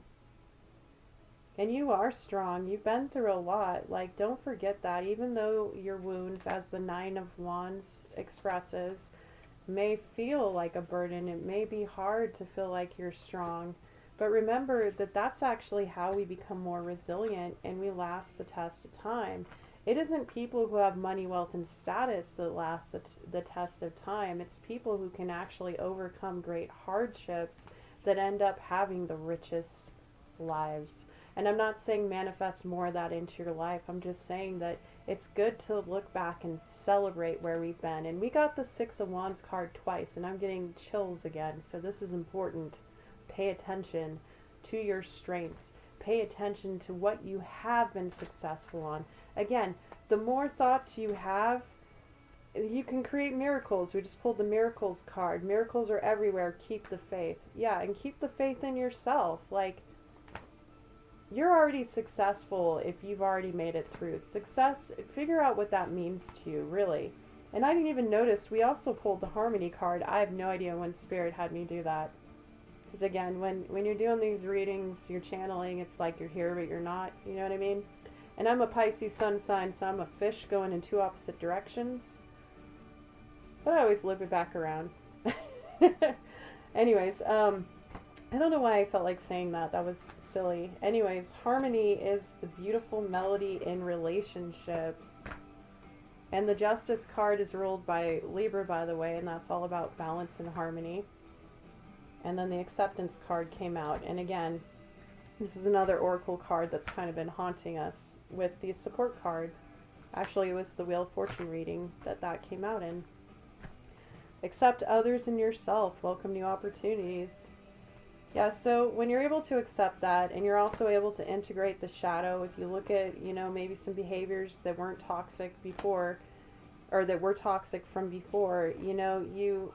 And you are strong. You've been through a lot. Like, don't forget that. Even though your wounds, as the Nine of Wands expresses, may feel like a burden, it may be hard to feel like you're strong, But remember that that's actually how we become more resilient and we last the test of time. It isn't people who have money, wealth, and status that last the test of time. It's people who can actually overcome great hardships that end up having the richest lives. And I'm not saying manifest more of that into your life. I'm just saying that it's good to look back and celebrate where we've been. And we got the Six of Wands card twice, and I'm getting chills again. So this is important. Pay attention to your strengths. Pay attention to what you have been successful on. Again, the more thoughts you have, you can create miracles. We just pulled the miracles card. Miracles are everywhere. Keep the faith. Yeah, and keep the faith in yourself. Like, you're already successful if you've already made it through. Success, figure out what that means to you, really. And I didn't even notice, we also pulled the Harmony card. I have no idea when Spirit had me do that. Because again, when you're doing these readings, you're channeling, it's like you're here but you're not, you know what I mean? And I'm a Pisces sun sign, so I'm a fish going in two opposite directions. But I always loop it back around. Anyways, I don't know why I felt like saying that. That was silly. Anyways, harmony is the beautiful melody in relationships. And the Justice card is ruled by Libra, by the way, and that's all about balance and harmony. And then the Acceptance card came out. And again, this is another oracle card that's kind of been haunting us with the support card. Actually, it was the Wheel of Fortune reading that came out in. Accept others and yourself. Welcome new opportunities. Yeah, so when you're able to accept that, and you're also able to integrate the shadow, if you look at, you know, maybe some behaviors that weren't toxic before, or that were toxic from before, you know, you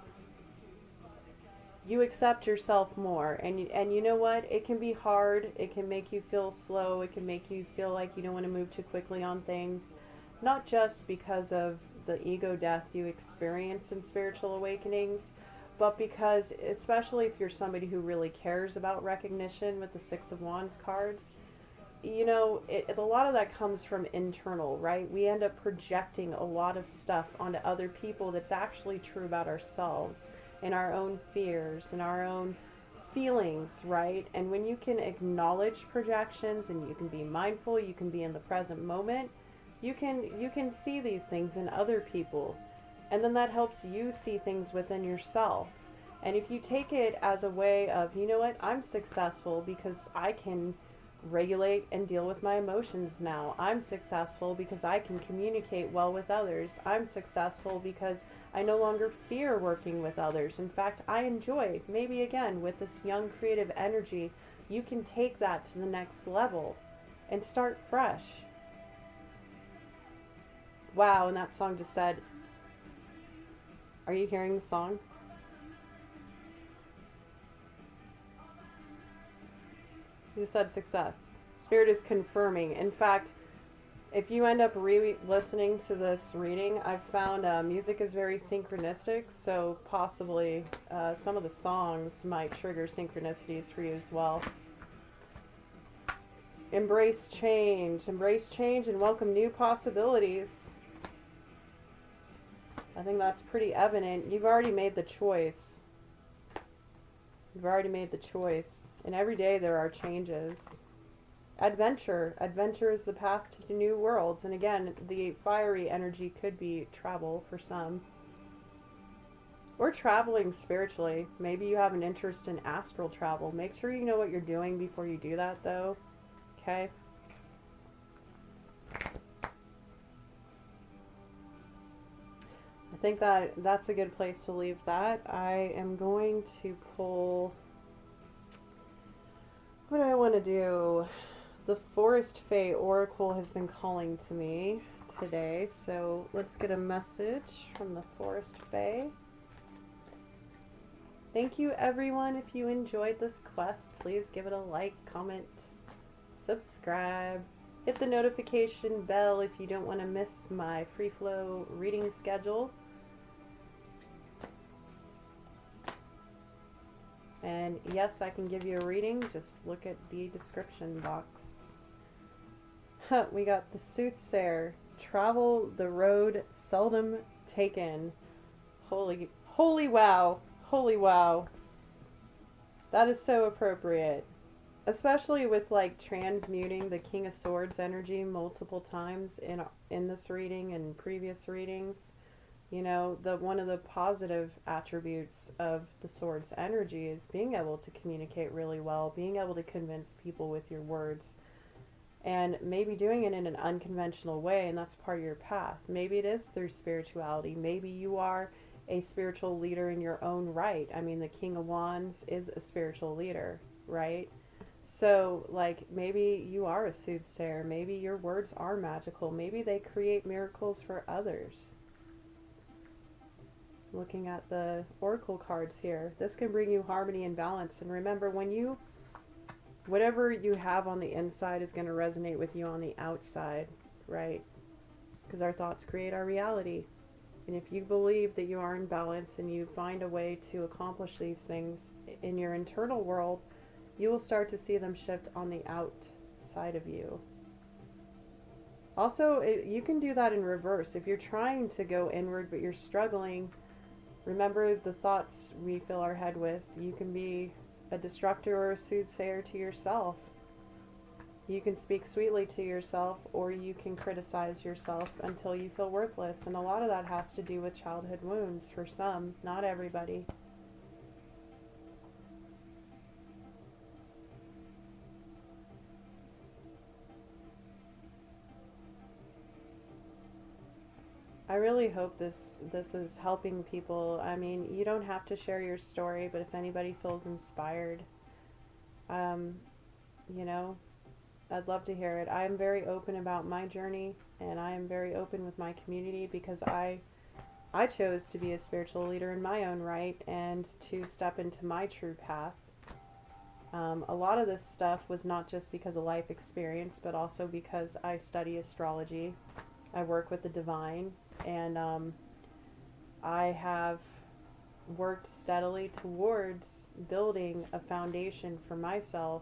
accept yourself more. And you know what? It can be hard. It can make you feel slow. It can make you feel like you don't want to move too quickly on things. Not just because of the ego death you experience in spiritual awakenings, but because, especially if you're somebody who really cares about recognition with the Six of Wands cards, you know, a lot of that comes from internal, right? We end up projecting a lot of stuff onto other people that's actually true about ourselves and our own fears and our own feelings, right? And when you can acknowledge projections and you can be mindful, you can be in the present moment, you can see these things in other people. And then that helps you see things within yourself. And if you take it as a way of, you know what, I'm successful because I can regulate and deal with my emotions now. I'm successful because I can communicate well with others. I'm successful because I no longer fear working with others. In fact, I enjoy, maybe again, with this young creative energy, you can take that to the next level and start fresh. Wow, and that song just said, are you hearing the song? You said success. Spirit is confirming. In fact, if you end up re-listening to this reading, I've found music is very synchronistic, so possibly some of the songs might trigger synchronicities for you as well. Embrace change, and welcome new possibilities. I think that's pretty evident. You've already made the choice. You've already made the choice. And every day there are changes. Adventure. Adventure is the path to new worlds. And again, the fiery energy could be travel for some. Or traveling spiritually. Maybe you have an interest in astral travel. Make sure you know what you're doing before you do that, though. Okay? I think that's a good place to leave that. I am going to pull... What do I want to do? The Forest Fae Oracle has been calling to me today, so let's get a message from the Forest Fae. Thank you, everyone. If you enjoyed this quest, please give it a like, comment, subscribe. Hit the notification bell if you don't want to miss my free flow reading schedule. And yes, I can give you a reading. Just look at the description box. We got the Soothsayer. Travel the road seldom taken. Holy wow. Holy wow. That is so appropriate. Especially with like transmuting the King of Swords energy multiple times in this reading and previous readings. You know, the one of the positive attributes of the Swords energy is being able to communicate really well, being able to convince people with your words, and maybe doing it in an unconventional way, and that's part of your path. Maybe it is through spirituality. Maybe you are a spiritual leader in your own right. I mean, the King of Wands is a spiritual leader, right? So, like, maybe you are a soothsayer. Maybe your words are magical. Maybe they create miracles for others. Looking at the oracle cards here, this can bring you harmony and balance. And remember, when you, whatever you have on the inside is going to resonate with you on the outside, right? Because our thoughts create our reality. And if you believe that you are in balance and you find a way to accomplish these things in your internal world, you will start to see them shift on the outside of you. Also, you can do that in reverse. If you're trying to go inward but you're struggling, remember the thoughts we fill our head with. You can be a destructor or a soothsayer to yourself. You can speak sweetly to yourself, or you can criticize yourself until you feel worthless. And a lot of that has to do with childhood wounds for some, not everybody. I really hope this is helping people. I mean, you don't have to share your story, but if anybody feels inspired, um, you know, I'd love to hear it. I am very open about my journey, and I am very open with my community because I chose to be a spiritual leader in my own right and to step into my true path. A lot of this stuff was not just because of life experience, but also because I study astrology. I work with the divine, and I have worked steadily towards building a foundation for myself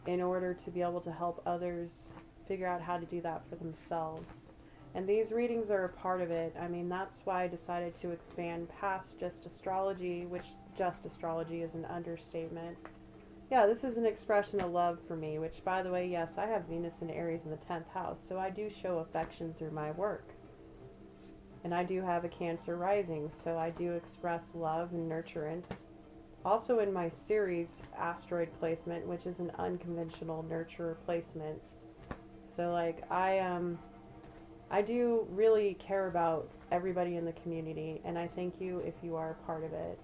in order to be able to help others figure out how to do that for themselves. And these readings are a part of it. I mean, that's why I decided to expand past just astrology, which just astrology is an understatement. Yeah, this is an expression of love for me, which, by the way, yes, I have Venus and Aries in the 10th house, so I do show affection through my work. And I do have a Cancer rising, so I do express love and nurturance. Also in my series, asteroid placement, which is an unconventional nurturer placement. So, like, I do really care about everybody in the community, and I thank you if you are a part of it.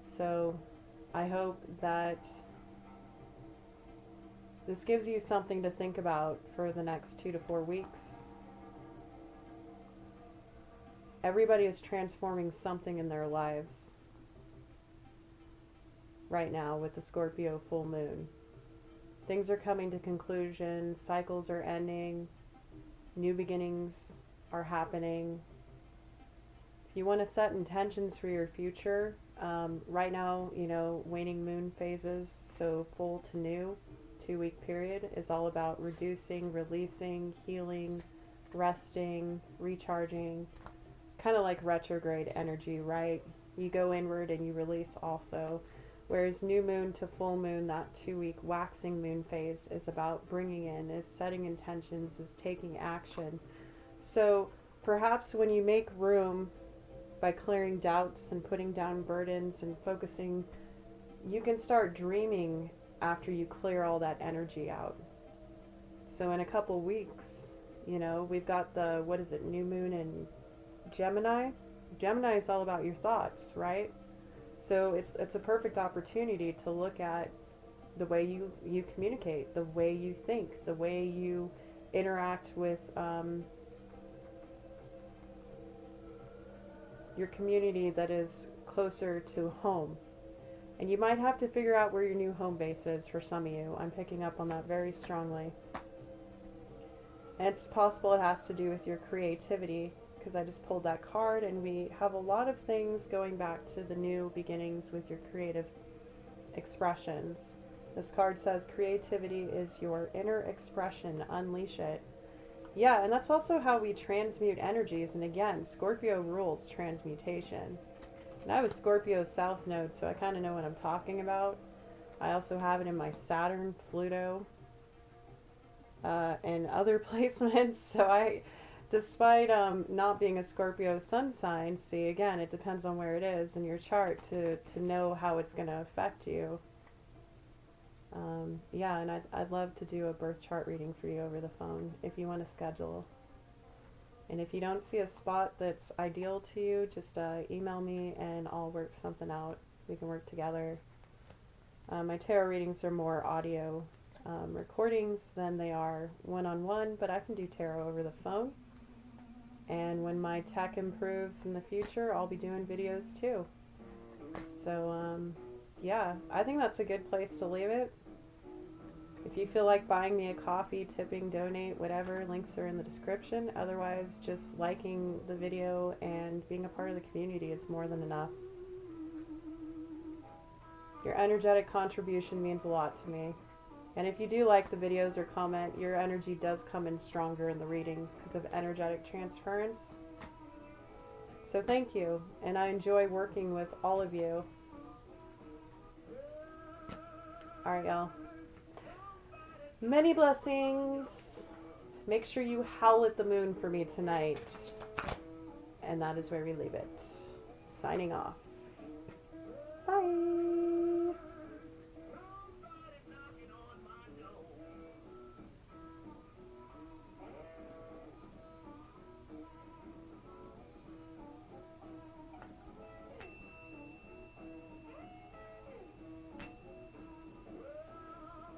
So, I hope that this gives you something to think about for the next 2 to 4 weeks. Everybody is transforming something in their lives right now with the Scorpio full moon. Things are coming to conclusion, cycles are ending, new beginnings are happening. If you want to set intentions for your future, right now, you know, waning moon phases, so full to new, 2-week period, is all about reducing, releasing, healing, resting, recharging, kind of like retrograde energy, right? You go inward and you release also. Whereas new moon to full moon, that 2-week waxing moon phase, is about bringing in, is setting intentions, is taking action. So perhaps when you make room by clearing doubts and putting down burdens and focusing, you can start dreaming after you clear all that energy out. So in a couple weeks, you know, we've got the, what is it, new moon in Gemini? Gemini is all about your thoughts, right? So it's a perfect opportunity to look at the way you communicate, the way you think, the way you interact with your community that is closer to home. And you might have to figure out where your new home base is for some of you. I'm picking up on that very strongly. And it's possible it has to do with your creativity, because I just pulled that card, and we have a lot of things going back to the new beginnings with your creative expressions. This card says creativity is your inner expression, unleash it. Yeah, and that's also how we transmute energies, and again, Scorpio rules transmutation. And I have a Scorpio South Node, so I kind of know what I'm talking about. I also have it in my Saturn, Pluto, and other placements. So I, despite not being a Scorpio sun sign, see, again, it depends on where it is in your chart to know how it's going to affect you. Yeah, and I'd love to do a birth chart reading for you over the phone if you want to schedule. And if you don't see a spot that's ideal to you, just email me and I'll work something out. We can work together. My tarot readings are more audio recordings than they are one-on-one, but I can do tarot over the phone. And when my tech improves in the future, I'll be doing videos too. So, yeah, I think that's a good place to leave it. If you feel like buying me a coffee, tipping, donate, whatever, links are in the description. Otherwise, just liking the video and being a part of the community is more than enough. Your energetic contribution means a lot to me. And if you do like the videos or comment, your energy does come in stronger in the readings because of energetic transference. So thank you, and I enjoy working with all of you. Alright, y'all. Many blessings. Make sure you howl at the moon for me tonight. And that is where we leave it. Signing off. Bye.